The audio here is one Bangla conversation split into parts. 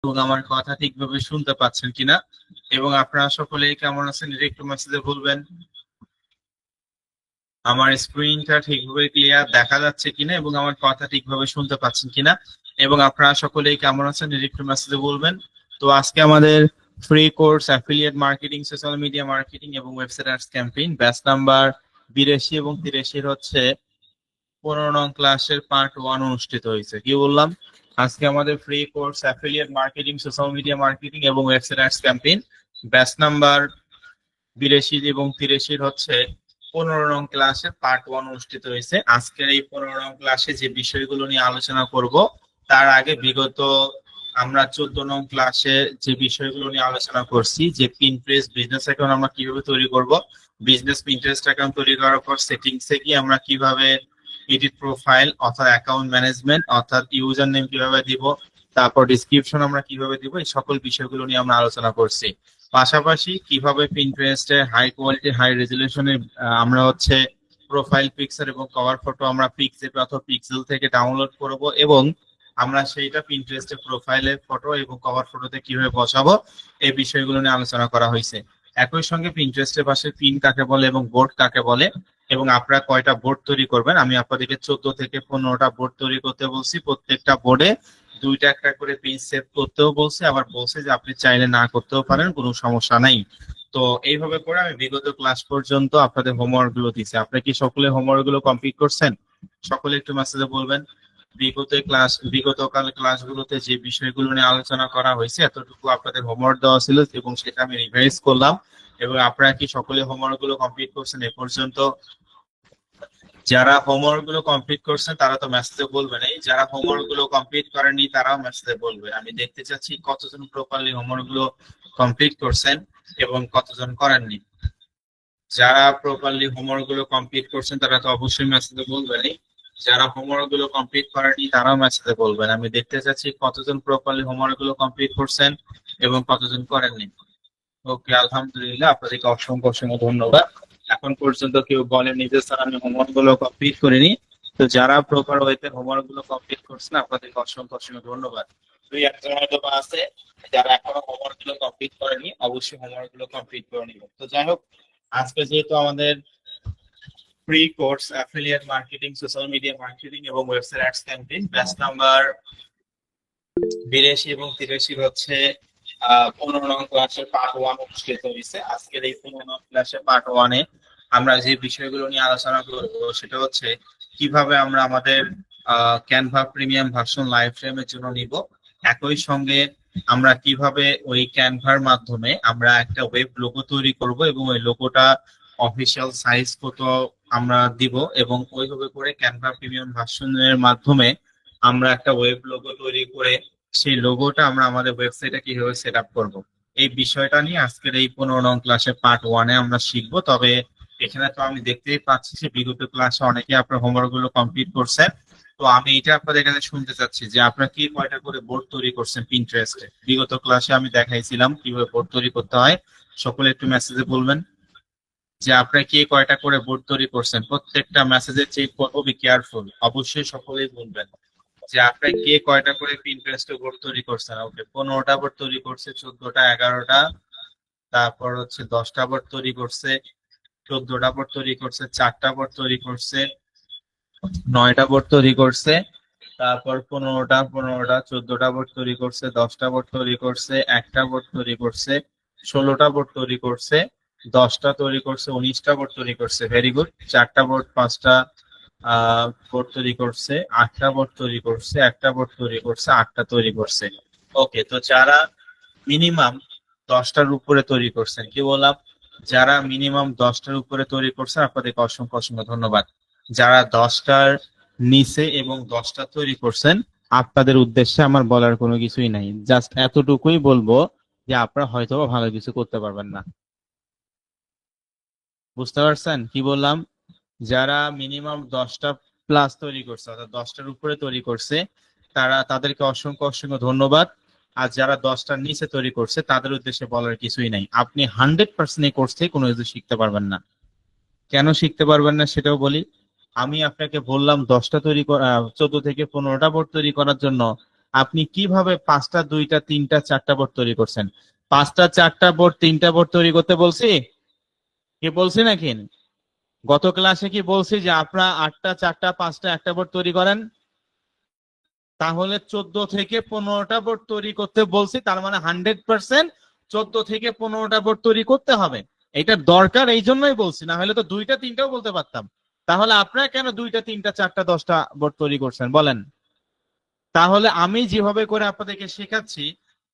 এবং আমার কথা ঠিকভাবে শুনতে পাচ্ছেন কিনা, এবং আপনারা সকলেই কেমন আছেন এটা একটু মেসেজে বলবেন। আমার স্ক্রিনটা ঠিকভাবে ক্লিয়ার দেখা যাচ্ছে কিনা এবং আমার কথা ঠিকভাবে শুনতে পাচ্ছেন কিনা, এবং আপনারা সকলেই কেমন আছেন এটা একটু মেসেজে বলবেন। তো আজকে আমাদের free course affiliate marketing, social media marketing এবং website ads campaign batch number 82 এবং 83 হচ্ছে 15 নং ক্লাসের পার্ট 1 অনুষ্ঠিত হয়েছে। কি বললাম? আজকে আমাদের free course affiliate marketing, social media marketing এবং website ads campaign batch number 82 এবং 83 হচ্ছে 15 নং ক্লাসের পার্ট 1 অনুষ্ঠিত হয়েছে। আজকের এই 15 নং ক্লাসে যে বিষয়গুলো নিয়ে আলোচনা করব, তার আগে বিগত আমরা 14 নং ক্লাসে যে বিষয়গুলো নিয়ে আলোচনা করছি, যে পিন্টারেস্ট বিজনেস অ্যাকাউন্ট আমরা কিভাবে তৈরি করব, বিজনেস পিন্টারেস্ট অ্যাকাউন্ট তৈরি করার পর সেটিংসে গিয়ে আমরা কিভাবে এডিট প্রোফাইল অর্থাৎ অ্যাকাউন্ট ম্যানেজমেন্ট অর্থাৎ ইউজার নেম কিভাবে দিব, তারপর ডিসক্রিপশন আমরা কিভাবে দিব, এই সকল বিষয়গুলো নিয়ে আমরা আলোচনা করছি। পাশাপাশি কিভাবে পিন্টারেস্টে হাই কোয়ালিটি হাই রেজলিউশনে আমরা হচ্ছে প্রোফাইল পিকচার এবং কভার ফটো আমরা পিক্সেল অথবা পিক্সেল থেকে ডাউনলোড করব, এবং আমরা সেইটা পিন্টারেস্টে প্রোফাইলে ফটো এবং কভার ফটোতে কিভাবে বসাবো, এই বিষয়গুলো নিয়ে আলোচনা করা হয়েছে। একই সঙ্গে পিন্টারেস্টের পাশে পিন কাকে বলে এবং বোর্ড কাকে বলে, এবং আপনারা কয়টা বোর্ড তৈরি করবেন, আমি আপনাদেরকে 14 থেকে 15টা বোর্ড তৈরি করতে বলছি। প্রত্যেকটা বোর্ডে 2টা একটা করে পেজ সেভ করতেও বলছে, আবার বলছে যে আপনি চাইলে না করতেও পারেন, কোনো সমস্যা নাই। তো এইভাবে করে আমি বিগত ক্লাস পর্যন্ত আপনাদের হোমওয়ার্ক গুলো দিচ্ছি। আপনি কি সকলে হোমওয়ার্ক গুলো কমপ্লিট করছেন? সকলে একটু মেসেজে বলবেন। বিগতকাল ক্লাসগুলোতে যে বিষয়গুলো নিয়ে আলোচনা করা হয়েছে এতটুকু আপনাদের হোমওয়ার্ক দেওয়া ছিল এবং সেটা আমি রিভাইজ করলাম। এবং আপনারা কি সকলে হোমওয়ার্ক গুলো কমপ্লিট করছেন এ পর্যন্ত? যারা হোমওয়ার্ক গুলো কমপ্লিট করছেন তারা তো মেসেজে বলবেন, এই যারা হোমওয়ার্ক গুলো কমপ্লিট করেননি তারাও মেসেজে বলবে। আমি দেখতে চাচ্ছি কতজন প্রপারলি হোমওয়ার্ক গুলো কমপ্লিট করছেন এবং কতজন করেননি। যারা প্রপারলি হোমওয়ার্ক গুলো কমপ্লিট করছেন তারা তো অবশ্যই মেসেজে বলবেন। যারা হোমওয়ার্ক গুলো কমপ্লিট করেনি তারাও মেসেজে বলবেন। আমি দেখতে চাচ্ছি কতজন প্রপারলি হোমওয়ার্ক গুলো কমপ্লিট করছেন এবং কতজন করেননি। ওকে, আলহামদুলিল্লাহ, আপনাদেরকে অসংখ্য অসংখ্য ধন্যবাদ। এখন পর্যন্ত কেউ বলেনি যে স্যার আমি হোমওয়ার্ক গুলো কমপ্লিট করিনি। তো যারা প্রপার ওয়েতে হোমওয়ার্ক গুলো কমপ্লিট করছেন আপনাদেরকে অসংখ্য অসংখ্য ধন্যবাদ। দুই একজন হয়তো আছে যারা এখনো হোমওয়ার্ক গুলো কমপ্লিট করেনি, অবশ্যই হোমওয়ার্ক গুলো কমপ্লিট করে নিব। তো যাই হোক, আজকে যেহেতু আমাদের free course affiliate marketing, social media marketing এবং website ads campaign batch number 82 এবং 83 হচ্ছে 15 নং ক্লাসের পার্ট 1 অনুষ্ঠিত হয়েছে। আজকের এই 15 নং ক্লাসের পার্ট 1-এ আমরা যে বিষয়গুলো নিয়ে আলোচনা করব সেটা হচ্ছে কিভাবে আমরা আমাদের ক্যানভা প্রিমিয়াম ভার্সন লাইভ ফ্রেমের জন্য নিব, একই সঙ্গে আমরা কিভাবে ওই ক্যানভার মাধ্যমে আমরা একটা ওয়েব লোগো তৈরি করব এবং ওই লোগোটা অফিসিয়াল সাইজ কত আমরা দিব, এবং ওইভাবে করে ক্যানভা প্রিমিয়াম ভার্সনের মাধ্যমে আমরা একটা ওয়েব লোগো তৈরি করে সেই লোগোটা আমরা আমাদের ওয়েবসাইটে কিভাবে সেট আপ করবো, এই বিষয়টা নিয়ে আজকের এই 15 নং ক্লাসে পার্ট 1-এ আমরা শিখবো। তবে এখানে তো আমি দেখতেই পাচ্ছি যে বিগত ক্লাসে অনেকে আপনার হোমওয়ার্ক গুলো কমপ্লিট করছেন। তো আমি এটা আপনাদের কাছে শুনতে চাচ্ছি যে আপনারা কি কয়টা করে বোর্ড তৈরি করছেন পিন্টারেস্টে। বিগত ক্লাসে আমি দেখাইছিলাম কিভাবে বোর্ড তৈরি করতে হয়। সকলে একটু মেসেজে বলবেন যে আপনারা কি কয়টা করে বোর্ড তৈরি করছেন। প্রত্যেকটা মেসেজে চেক করবো, বি কেয়ারফুল। অবশ্যই সকলেই বলবেন যে আপনারা কে কয়টা করে পিন্টারেস্টে বোর্ড তৈরি করছেন। ওকে, 15টা বোর্ড তৈরি করছে, 14টা, 11টা, তারপর হচ্ছে 10টা বোর্ড তৈরি করছে, 14টা বোর্ড তৈরি করছে, 4টা বোর্ড তৈরি করছে, 9টা বোর্ড তৈরি করছে, তারপর 15টা, 14টা বোর্ড তৈরি করছে, 10টা বোর্ড তৈরি করছে, একটা বোর্ড তৈরি করছে, 16টা বোর্ড তৈরি করছে, 10টা তৈরি করছে, 19টা বোর্ড তৈরি করছে। Very good. 4টা বোর্ড, 5টা বোর্ড তৈরি করছে, 8টা বোর্ড তৈরি করছে, একটা বোর্ড তৈরি করছে, 8টা তৈরি করছে। ওকে, তো যারা মিনিমাম 10টার উপরে তৈরি করছেন, কি বললাম, যারা মিনিমাম 10টার উপরে তৈরি করছেন আপনাদেরকে অসংখ্য অসংখ্য ধন্যবাদ। যারা 10টার নিচে এবং 10টা তৈরি করছেন আপনাদের উদ্দেশ্যে আমার বলার কোনো কিছুই নাই, জাস্ট এতটুকুই বলবো যে আপনারা হয়তো ভালো কিছু করতে পারবেন না। বুঝতে পারছেন কি বললাম? যারা মিনিমাম 10টা প্লাস তৈরি করছে অর্থাৎ 10টার উপরে তৈরি করছে তাদেরকে অসংখ্য অসংখ্য ধন্যবাদ। আর যারা 10টার নিচে তৈরি করছে তাদের উদ্দেশ্যে বলার কিছুই নাই। আপনি 100% এই কোর্স থেকে কোনো কিছু শিখতে পারবেন না। কেন শিখতে পারবেন না সেটাও বলি। আমি আপনাকে বললাম 10টা তৈরি 14 থেকে 15টা বোর্ড তৈরি করার জন্য, আপনি কিভাবে 5টা 2টা 3টা 4টা বোর্ড তৈরি করছেন। 5টা 4টা বোর্ড 3টা বোর্ড তৈরি করতে বলছি, কি বলছি নাকি? গত ক্লাসে কি বলছি যে আপনারা 8টা 4টা 5টা একটা বোর্ড তৈরি করেন? তাহলে 14 থেকে 15টা বোর্ড তৈরি করতে বলছি, তার মানে 100% 14 থেকে 15টা বোর্ড তৈরি করতে হবে। এটা দরকার এই জন্যই বলছি, না হলে তো 2টা 3টাও বলতে পারতাম। তাহলে আপনারা কেন 2টা 3টা 4টা 10টা বোর্ড তৈরি করছেন বলেন? তাহলে আমি যেভাবে করে আপনাদেরকে শেখাচ্ছি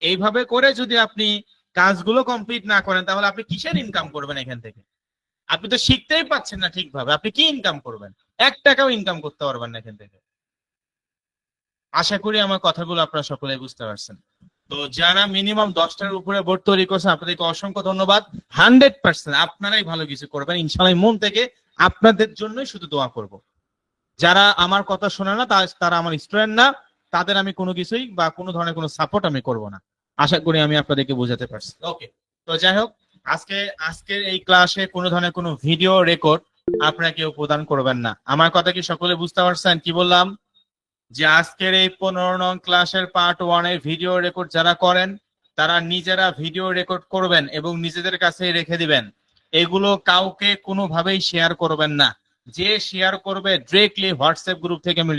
এইভাবে করে যদি আপনি কাজগুলো কমপ্লিট না করেন তাহলে আপনি কিসের ইনকাম করবেন এখান থেকে? আপনি তো শিখতেই পাচ্ছেন না ঠিকভাবে, আপনি কি ইনকাম করবেন? 1 টাকাও ইনকাম করতে পারবেন না এখান থেকে। আশা করি আমার কথাগুলো আপনারা সকলে বুঝতে পারছেন। তো যারা মিনিমাম 10টার উপরে বোর্ড তৈরি করছেন আপনাদেরকে অসংখ্য ধন্যবাদ। 100% আপনারাই ভালো কিছু করবেন ইনশাআল্লাহ, মন থেকে আপনাদের জন্যই শুধু দোয়া করব। যারা আমার কথা শোনে না তারা আমার স্টুডেন্ট না, তাদের আমি কোনো কিছুই বা কোনো ধরনের কোনো সাপোর্ট আমি করব না। আশা করি আমি আপনাদেরকে বোঝাতে পারছি। ওকে, তো যাই হোক, আজকের এই ক্লাসে কোনো ধরনের কোনো ভিডিও রেকর্ড আপনারা কেউ প্রদান করবেন না। আমার কথা কি সকলে বুঝতে পারছেন? কি বললাম যে আজকের এই 15 নং ক্লাসের পার্ট 1 এর ভিডিও রেকর্ড যারা করেন তারা নিজেরা ভিডিও রেকর্ড করবেন এবং নিজেদের কাছে রেখে দিবেন। এগুলো কাউকে কোনোভাবেই শেয়ার করবেন না। যে শেয়ার করবে ডিরেক্টলি হোয়াটসঅ্যাপ গ্রুপ থেকে আমি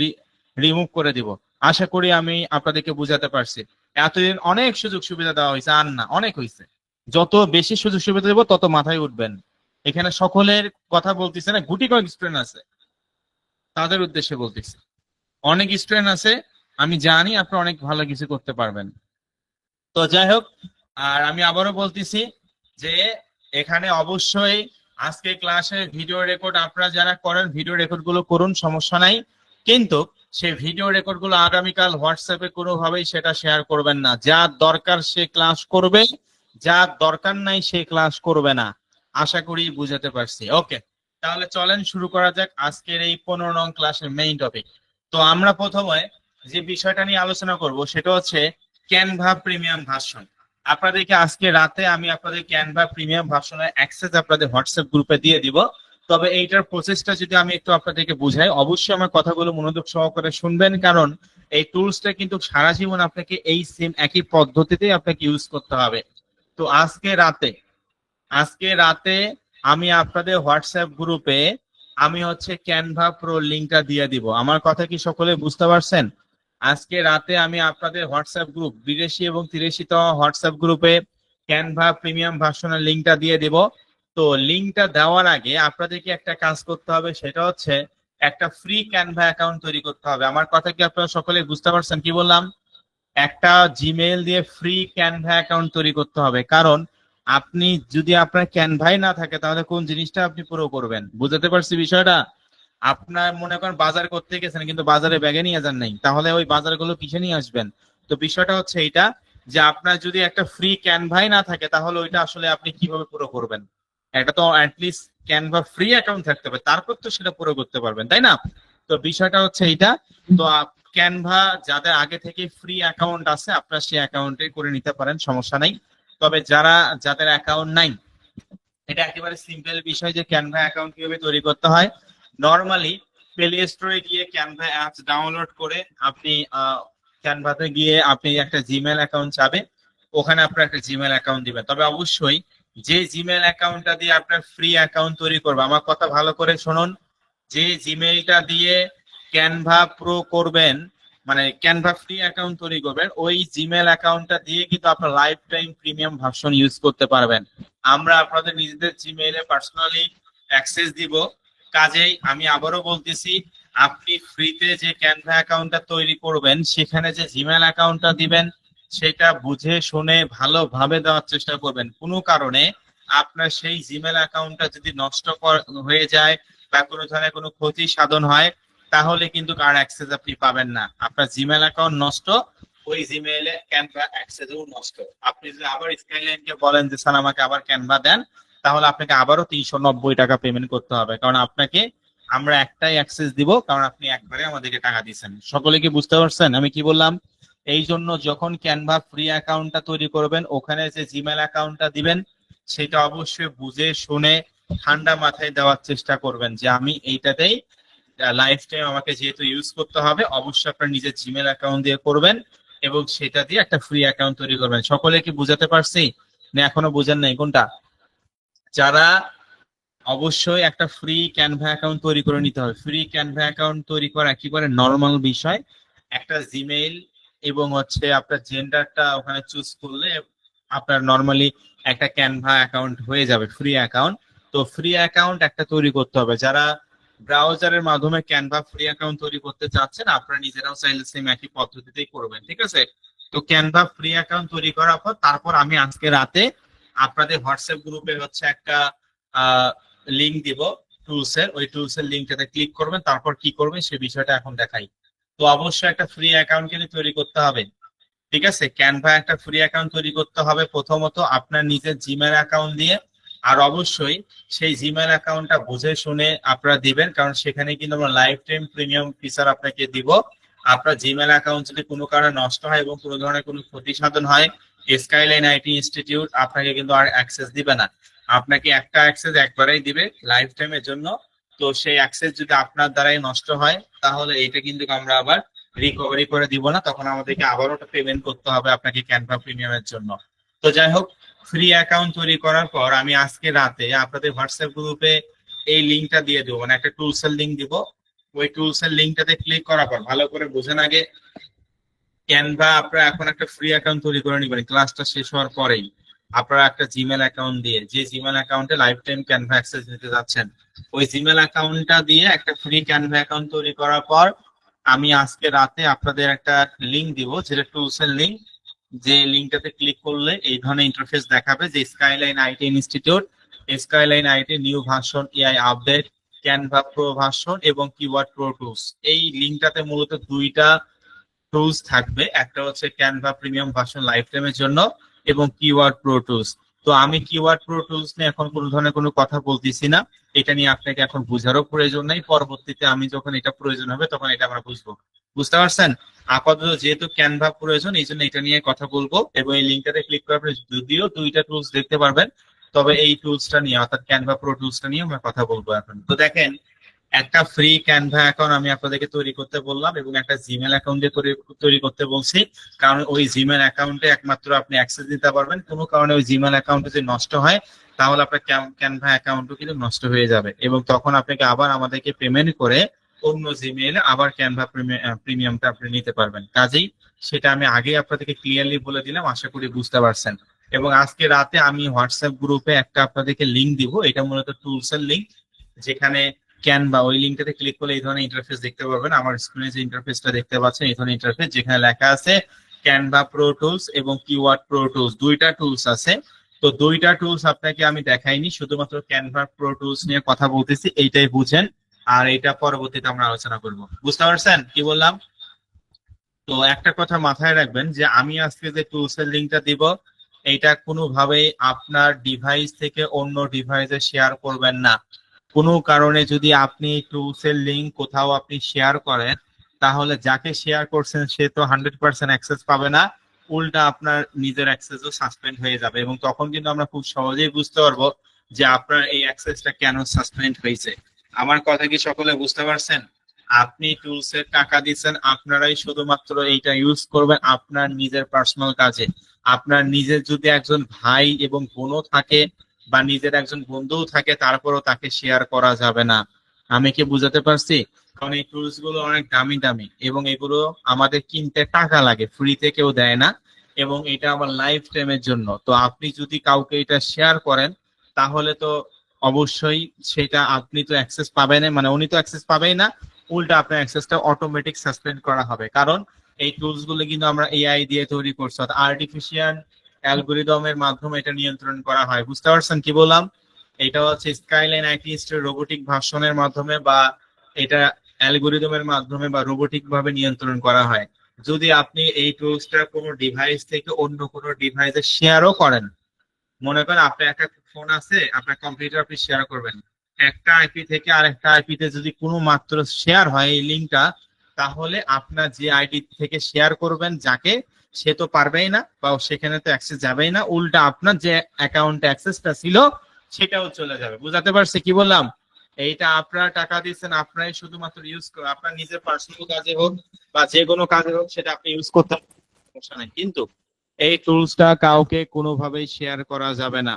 রিমুভ করে দিব। আশা করি আমি আপনাদেরকে বুঝাতে পারছি। এতদিন অনেক সুযোগ সুবিধা দেওয়া হয়েছে, আর না, অনেক হয়েছে। যত বেশি সুযোগ সুবিধা দেবো তত মাথায় উঠবেন। এখানে সকলের কথা বলতেছে না, গুটি কয়েক স্টুডেন্ট আছে, তাদের উদ্দেশ্যে বলতেছি। অনেক স্টুডেন্ট আছে, আমি জানি আপনি অনেক ভালো কিছু করতে পারবেন। তো যাই হোক, আর আমি আবারও বলতেছি যে এখানে অবশ্যই আজকে ক্লাসে ভিডিও রেকর্ড আপনারা যারা করেন ভিডিও রেকর্ড গুলো করুন, সমস্যা নাই। কিন্তু সেই ভিডিও রেকর্ড গুলো আগামীকাল হোয়াটসঅ্যাপে কোনোভাবেই সেটা শেয়ার করবেন না। যা দরকার সে ক্লাস করবে, যা দরকার নাই সে ক্লাস করবে না। আশা করি বুঝাতে পারছি। ওকে, তাহলে চলেন শুরু করা যাক আজকের এই 15 নং ক্লাসের মেইন টপিক। তো আমরা প্রথমে যে বিষয়টা নিয়ে আলোচনা করব সেটা হচ্ছে ক্যানভা প্রিমিয়াম ভার্সন। আপনাদেরকে আজকে রাতে আমি আপনাদের ক্যানভা প্রিমিয়াম ভার্সনের অ্যাক্সেস আপনাদের হোয়াটসঅ্যাপ গ্রুপে দিয়ে দিব। তবে এইটার প্রসেসটা যদি আমি একটু আপনাদেরকে বুঝাই, অবশ্যই আমার কথাগুলো মনোযোগ সহকারে শুনবেন, কারণ এই টুলসটা কিন্তু সারা জীবন আপনাকে এই সেম একই পদ্ধতিতেই আপনাকে ইউজ করতে হবে। তো আজকে রাতে আমি আপনাদের হোয়াটসঅ্যাপ গ্রুপে আমি হচ্ছে ক্যানভা প্রো লিংকটা দিয়ে দিব। আমার কথা কি সকলে বুঝতে পারছেন? আজকে রাতে আমি আপনাদের হোয়াটসঅ্যাপ গ্রুপ 82 এবং 83তম হোয়াটসঅ্যাপ গ্রুপে ক্যানভা প্রিমিয়াম ভার্সনের লিংকটা দিয়ে দিব। তো লিংকটা দেওয়ার আগে আপনাদেরকে একটা কাজ করতে হবে, সেটা হচ্ছে একটা ফ্রি ক্যানভা অ্যাকাউন্ট তৈরি করতে হবে। আমার কথা কি আপনারা সকলে বুঝতে পারছেন? কি বললাম? একটা জিমেইল দিয়ে ফ্রি ক্যানভা অ্যাকাউন্ট তৈরি করতে হবে, কারণ আপনি যদি আপনার ক্যানভাই না থাকে তাহলে কোন জিনিসটা আপনি পুরো করবেন? বুঝতে পারছি বিষয়টা? আপনার মনে করেন বাজার করতে গেছেন কিন্তু বাজারে ব্যাগে নিয়ে যান নাই, তাহলে ওই বাজারগুলো কিসে নিয়ে আসবেন? তো বিষয়টা হচ্ছে এইটা যে আপনার যদি একটা ফ্রি ক্যানভাই না থাকে তাহলে ওইটা আসলে আপনি কিভাবে পুরো করবেন? একটা তো অ্যাটলিস্ট ক্যানভা ফ্রি অ্যাকাউন্ট থাকতে হবে, তারপর তো সেটা পুরো করতে পারবেন, তাই না? তো বিষয়টা হচ্ছে এইটা। তো ক্যানভা যাদের আগে থেকে ফ্রি অ্যাকাউন্ট আছে আপনারা সেই অ্যাকাউন্টে করে নিতে পারেন, সমস্যা নাই। তবে যাদের অ্যাকাউন্ট নাই, এটা একেবারে সিম্পল বিষয় যে ক্যানভা অ্যাকাউন্ট কিভাবে তৈরি করতে হয়। নরমালি প্লে স্টোরে গিয়ে ক্যানভা অ্যাপস ডাউনলোড করে আপনি ক্যানভাতে গিয়ে আপনি একটা জিমেল অ্যাকাউন্ট চাবে, ওখানে আপনার একটা জিমেল অ্যাকাউন্ট দিবেন। তবে অবশ্যই যে জিমেল অ্যাকাউন্টটা দিয়ে আপনার ফ্রি অ্যাকাউন্ট তৈরি করবে, আমার কথা ভালো করে শুনুন, যে জিমেইলটা দিয়ে ক্যানভা প্রো করবেন, মানে ক্যানভা ফ্রি অ্যাকাউন্ট তৈরি করবেন, ওই জিমেল অ্যাকাউন্টটা দিয়ে কিন্তু আপনার life time premium version use করতে পারবেন। আমরা আপনাদের নিজেদের জিমেইলে পার্সোনালি অ্যাক্সেস দিব। কাজেই আমি আবারও বলতেছি, আপনি ফ্রিতে যে ক্যানভা অ্যাকাউন্টটা তৈরি করবেন সেখানে যে জিমেল অ্যাকাউন্টটা দিবেন সেটা বুঝে শুনে ভালোভাবে দেওয়ার চেষ্টা করবেন। কোনো কারণে আপনার সেই জিমেল অ্যাকাউন্টটা যদি নষ্ট হয়ে যায় বা কোনো ধরনের কোনো ক্ষতি সাধন হয় তাহলে কিন্তু কার অ্যাক্সেস আপনি পাবেন না। আপনার জিমেল অ্যাকাউন্ট নষ্ট, ওই জিমেইলে ক্যানভা অ্যাক্সেসও নষ্ট। আপনি যদি আবার স্কাইলাইনকে বলেন যে স্যার আমাকে আবার ক্যানভা দেন, তাহলে আপনাকে আবারও 390 টাকা পেমেন্ট করতে হবে, কারণ আপনাকে আমরা একটাই অ্যাক্সেস দিব, কারণ আপনি একবারে আমাদেরকে টাকা দিয়েছেন। সকলে কি বুঝতে পারছেন আমি কি বললাম? এই জন্য যখন ক্যানভা ফ্রি অ্যাকাউন্টটা তৈরি করবেন ওখানে যে জিমেল অ্যাকাউন্টটা দিবেন সেটা অবশ্যই বুঝে শুনে ঠান্ডা মাথায় দেওয়ার চেষ্টা করবেন যে আমি এইটাতেই লাইফ টাইম আমাকে যেহেতু ইউজ করতে হবে, অবশ্যই আপনার নিজের জিমেল অ্যাকাউন্ট দিয়ে করবেন। এবং সেটা দিয়ে একটা ফ্রি অ্যাকাউন্ট তৈরি করবেন। সকলে কি বুঝাতে পারছি না এখনো বুঝেন নাই কোনটা? যারা অবশ্যই একটা ফ্রি ক্যানভা অ্যাকাউন্ট তৈরি করে নিতে হবে। ফ্রি ক্যানভা অ্যাকাউন্ট তৈরি করা একেবারে নর্মাল বিষয়। একটা জিমেইল এবং হচ্ছে আপনার জেন্ডারটা ওখানে চুজ করলে আপনার নর্মালি একটা ক্যানভা অ্যাকাউন্ট হয়ে যাবে, ফ্রি অ্যাকাউন্ট। তো ফ্রি অ্যাকাউন্ট একটা তৈরি করতে হবে। যারা ব্রাউজারের মাধ্যমে ক্যানভা ফ্রি অ্যাকাউন্ট তৈরি করতে চাচ্ছেন, আপনারা নিজেরাও চাইলে সেম একই পদ্ধতিতেই করবেন, ঠিক আছে? তো ক্যানভা ফ্রি অ্যাকাউন্ট তৈরি করার পর তারপর আমি আজকে রাতে আপনাদের হোয়াটসঅ্যাপ গ্রুপে হচ্ছে একটা লিংক দিব টুলস এর, ওই টুলস এর লিংকটাতে ক্লিক করবেন, তারপর কি করবেন সে বিষয়টা এখন দেখাই। তো অবশ্যই একটা ফ্রি অ্যাকাউন্ট কিন্তু তৈরি করতে হবে, ঠিক আছে? ক্যানভা একটা ফ্রি অ্যাকাউন্ট তৈরি করতে হবে প্রথমত আপনার নিজের জিমেল অ্যাকাউন্ট দিয়ে। আর অবশ্যই সেই জিমেল অ্যাকাউন্টটা বুঝে শুনে আপনারা দিবেন, কারণ সেখানে কিন্তু আমরা লাইফ টাইম প্রিমিয়াম ফিচার আপনাকে দিব। আপনার জিমেল অ্যাকাউন্ট যদি কোনো কারণে নষ্ট হয় এবং কোনো ধরনের কোনো ক্ষতি সাধন হয়, স্কাইলাইন আইটি ইনস্টিটিউট আপনাকে কিন্তু আর অ্যাক্সেস দিবে না। আপনাকে একটা অ্যাক্সেস একবারেই দিবে লাইফ টাইমের জন্য। তো সেই অ্যাক্সেস যদি আপনার দ্বারাই নষ্ট হয়, তাহলে এটা কিন্তু আমরা আবার রিকভারি করে দিব না, তখন আমাদেরকে আবারও একটা পেমেন্ট করতে হবে আপনাকে ক্যানভা প্রিমিয়ামের জন্য। তো যাই হোক, ফ্রি অ্যাকাউন্ট তৈরি করার পর আমি আজকে রাতে আপনাদের হোয়াটসঅ্যাপ গ্রুপে এই লিঙ্কটা দিয়ে দেবো, মানে একটা টুলস এর লিঙ্ক দিব। ওই টুলস এর লিঙ্কটাতে ক্লিক করার পর ভালো করে বোঝেন আগে, ক্যানভা আপনারা এখন একটা ফ্রি অ্যাকাউন্ট তৈরি করে নেবেন ক্লাসটা শেষ হওয়ার পরেই। আপনারা একটা জিমেল অ্যাকাউন্ট দিয়ে, যে জিমেল অ্যাকাউন্টে লাইফ টাইম ক্যানভা অ্যাক্সেস নিতে যাচ্ছেন, ওই জিমেল অ্যাকাউন্টটা দিয়ে একটা ফ্রি ক্যানভা অ্যাকাউন্ট তৈরি করার পর আমি আজকে রাতে আপনাদের একটা লিংক দিব, যেটা টুলস এর লিংক। যে লিংকটাতে ক্লিক করলে এই ধরনের ইন্টারফেস দেখাবে যে skyline IT institute, skyline IT new version AI update, Canva pro version এবং কিওয়ার্ড প্রো টুলস। এই লিংকটাতে মূলত দুইটা টুলস থাকবে, একটা হচ্ছে ক্যানভা প্রিমিয়াম ভার্সন লাইফ টাইমের জন্য এবং কিওয়ার্ড প্রো টুলস। তো আমি কিওয়ার্ড প্রো টুলস নিয়ে এখন কোনো ধরনের কোনো কথা বলতেছি না, এটা নিয়ে আপনাকে এখন বুঝারও প্রয়োজন নেই। পরবর্তীতে আমি যখন এটা প্রয়োজন হবে তখন এটা আমরা বুঝবো, বুঝতে পারছেন? আপাতত যেহেতু ক্যানভা প্রয়োজন, এই জন্য এটা নিয়ে কথা বলবো। এবং এই লিঙ্কটাতে ক্লিক করার পরে যদিও দুইটা টুলস দেখতে পারবেন, তবে এই টুলসটা নিয়ে অর্থাৎ ক্যানভা প্রো টুলসটা নিয়ে আমরা কথা বলবো এখন। তো দেখেন, একটা ফ্রি ক্যানভা অ্যাকাউন্ট আমি আপনাদেরকে তৈরি করতে বললাম এবং একটা জিমেল অ্যাকাউন্ট দিয়ে তৈরি করতে বলছি, কারণ ওই জিমেল অ্যাকাউন্টে একমাত্র আপনি অ্যাক্সেস দিতে পারবেন। কোনো কারণে ওই জিমেল অ্যাকাউন্টে যদি নষ্ট হয়, তাহলে আপনার ক্যানভা অ্যাকাউন্টও কিন্তু নষ্ট হয়ে যাবে এবং তখন আপনাকে আবার আমাদেরকে পেমেন্ট করে অন্য জিমেইলে আবার ক্যানভা প্রিমিয়ামটা আপনি নিতে পারবেন। কাজেই সেটা আমি আগেই আপনাদেরকে ক্লিয়ারলি বলে দিলাম, আশা করি বুঝতে পারছেন। এবং আজকে রাতে আমি হোয়াটসঅ্যাপ গ্রুপে একটা আপনাদেরকে লিংক দিব, এটা মূলত টুলস এর লিংক, যেখানে ক্যানভা, ওই লিঙ্কটাতে ক্লিক করলে এই ধরনের ইন্টারফেস দেখতে পারবেন। আমার স্ক্রিনে যে ইন্টারফেসটা দেখতে পাচ্ছেন, এই ধরনের ইন্টারফেস, যেখানে লেখা আছে ক্যানভা প্রো টুলস এবং কিওয়ার্ড প্রো টুলস, দুইটা টুলস আছে। তো দুইটা টুলস আপনাকে আমি দেখাইনি, শুধুমাত্র ক্যানভা প্রো টুলস নিয়ে কথা বলতেছি, এইটাই বুঝেন। আর এটা পরবর্তীতে আমরা আলোচনা করব, বুঝতে পারছেন কি বললাম? তো একটা কথা মাথায় রাখবেন যে আমি আজকে যে টুলস এর লিঙ্কটা দিব, এটা কোনোভাবেই আপনার ডিভাইস থেকে অন্য ডিভাইসে শেয়ার করবেন না। কোনো কারণে যদি আপনি টুলস এর লিঙ্ক কোথাও আপনি শেয়ার করেন, তাহলে যাকে শেয়ার করছেন সে তো 100% অ্যাক্সেস পাবে না, উল্টা আপনার নিজের অ্যাক্সেসও সাসপেন্ড হয়ে যাবে এবং তখন কিন্তু আমরা খুব সহজেই বুঝতে পারবো যে আপনার এই অ্যাক্সেসটা কেন সাসপেন্ড হয়েছে। আমার কথা কি সকলে বুঝতে পারছেন? আপনি টুলস এর টাকা দিচ্ছেন, আপনারাই শুধুমাত্র এইটা ইউজ করবেন আপনার নিজের পার্সোনাল কাজে। আপনার নিজের যদি একজন ভাই এবং বোনও থাকে বা নিজের একজন বন্ধুও থাকে, তারপরও তাকে শেয়ার করা যাবে না। আমি কি বুঝাতে পারছি? কারণ এই টুলস গুলো অনেক দামি দামি এবং এগুলো আমাদের কিনতে টাকা লাগে, ফ্রিতে কেউ দেয় না। এবং এটা আমার লাইফ টাইমের জন্য। তো আপনি যদি কাউকে এটা শেয়ার করেন, তাহলে তো অবশ্যই সেটা আপনি তো অ্যাক্সেস পাবেন, মানে উনি তো অ্যাক্সেস পাবেই না, উল্টা আপনার অ্যাক্সেসটা অটোমেটিক সাসপেন্ড করা হবে। কারণ এই টুলস গুলো কিন্তু আমরা এআই দিয়ে তৈরি করছি, অর্থাৎ আর্টিফিশিয়াল অ্যালগোরিদমের মাধ্যমে এটা নিয়ন্ত্রণ করা হয়। বুঝতে পারছেন কি বললাম? এটা হচ্ছে স্কাইলাইন আইটি ইনস্টিটিউট রোবোটিক ভার্সনের মাধ্যমে বা এটা অ্যালগোরিদমের মাধ্যমে বা রোবোটিক ভাবে নিয়ন্ত্রণ করা হয়। যদি আপনি এই টুলসটা কোনো ডিভাইস থেকে অন্য কোনো ডিভাইসে শেয়ারও করেন, মনে করেন আপনার একটা ফোন আছে, আপনার কম্পিউটার আপনি শেয়ার করবেন, একটা আইপি থেকে আরেকটা আইপি তে যদি কোনো মাত্র শেয়ার হয় এই লিঙ্কটা, তাহলে আপনার যে আইডি থেকে শেয়ার করবেন যাকে, সে তো পারবেই না বা সেখানে তো অ্যাক্সেস যাবেই না, উল্টা আপনার যে অ্যাকাউন্টে অ্যাক্সেসটা ছিল সেটাও চলে যাবে। বুঝাতে পারছি কি বললাম? এইটা আপনারা টাকা দিচ্ছেন, আপনারাই শুধুমাত্র ইউজ করুন, আপনার নিজের পার্সোনাল কাজে হোক বা যে কোনো কাজে হোক, সেটা আপনি ইউজ করতে সমস্যা নেই, কিন্তু এই টুলসটা কাউকে কোনোভাবেই শেয়ার করা যাবে না।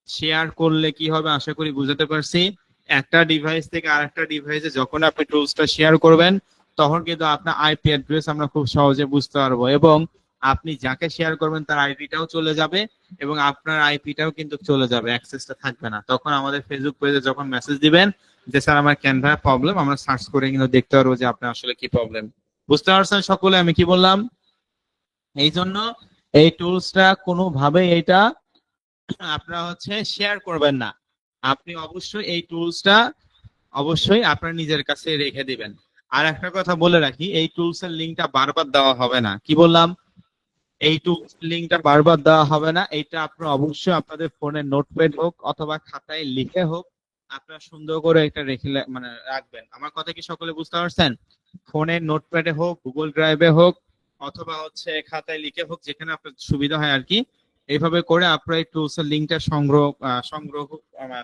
শেয়ার করলে কি হবে আশা করি বুঝাতে পারছি। একটা ডিভাইস থেকে আরেকটা ডিভাইসে যখন আপনি টুলসটা শেয়ার করবেন তখন কিন্তু আপনার আইপি অ্যাড্রেস আমরা খুব সহজে বুঝতে পারবো, এবং আপনি যাকে শেয়ার করবেন তার আইপিটাও চলে যাবে এবং আপনার আইপিটাও কিন্তু চলে যাবে, অ্যাক্সেসটা থাকবে না। তখন আমাদের ফেসবুক পেজে যখন মেসেজ দিবেন যে স্যার আমার ক্যানভা প্রবলেম, আমরা সার্চ করে কিন্তু দেখতে পারবো যে আপনার আসলে কি প্রবলেম। বুঝতে পারছেন সকলে আমি কি বললাম? এই জন্য এই টুলসটা কোনোভাবে এটা আপনারা হচ্ছে শেয়ার করবেন না। আপনি অবশ্যই এই টুলসটা অবশ্যই আপনার নিজের কাছে রেখে দিবেন। আর একটা কথা বলে রাখি, এই টুলস এর লিঙ্কটা বারবার দেওয়া হবে না। কি বললাম? এই টুলস লিঙ্কটা বারবার দেওয়া হবে না। এটা আপনারা অবশ্যই আপনাদের ফোনে নোটপ্যাড হোক অথবা খাতায় লিখে হোক আপনারা সুন্দর করে এটা রেখে মানে রাখবেন। আমার কথা কি সকলে বুঝতে পারছেন? ফোনের নোটপ্যাডে হোক, গুগল ড্রাইভে হোক অথবা হচ্ছে খাতায় লিখে হোক, যেখানে আপনার সুবিধা হয় আর কি। এইভাবে করে আপনারা এই টুলস এর লিঙ্কটা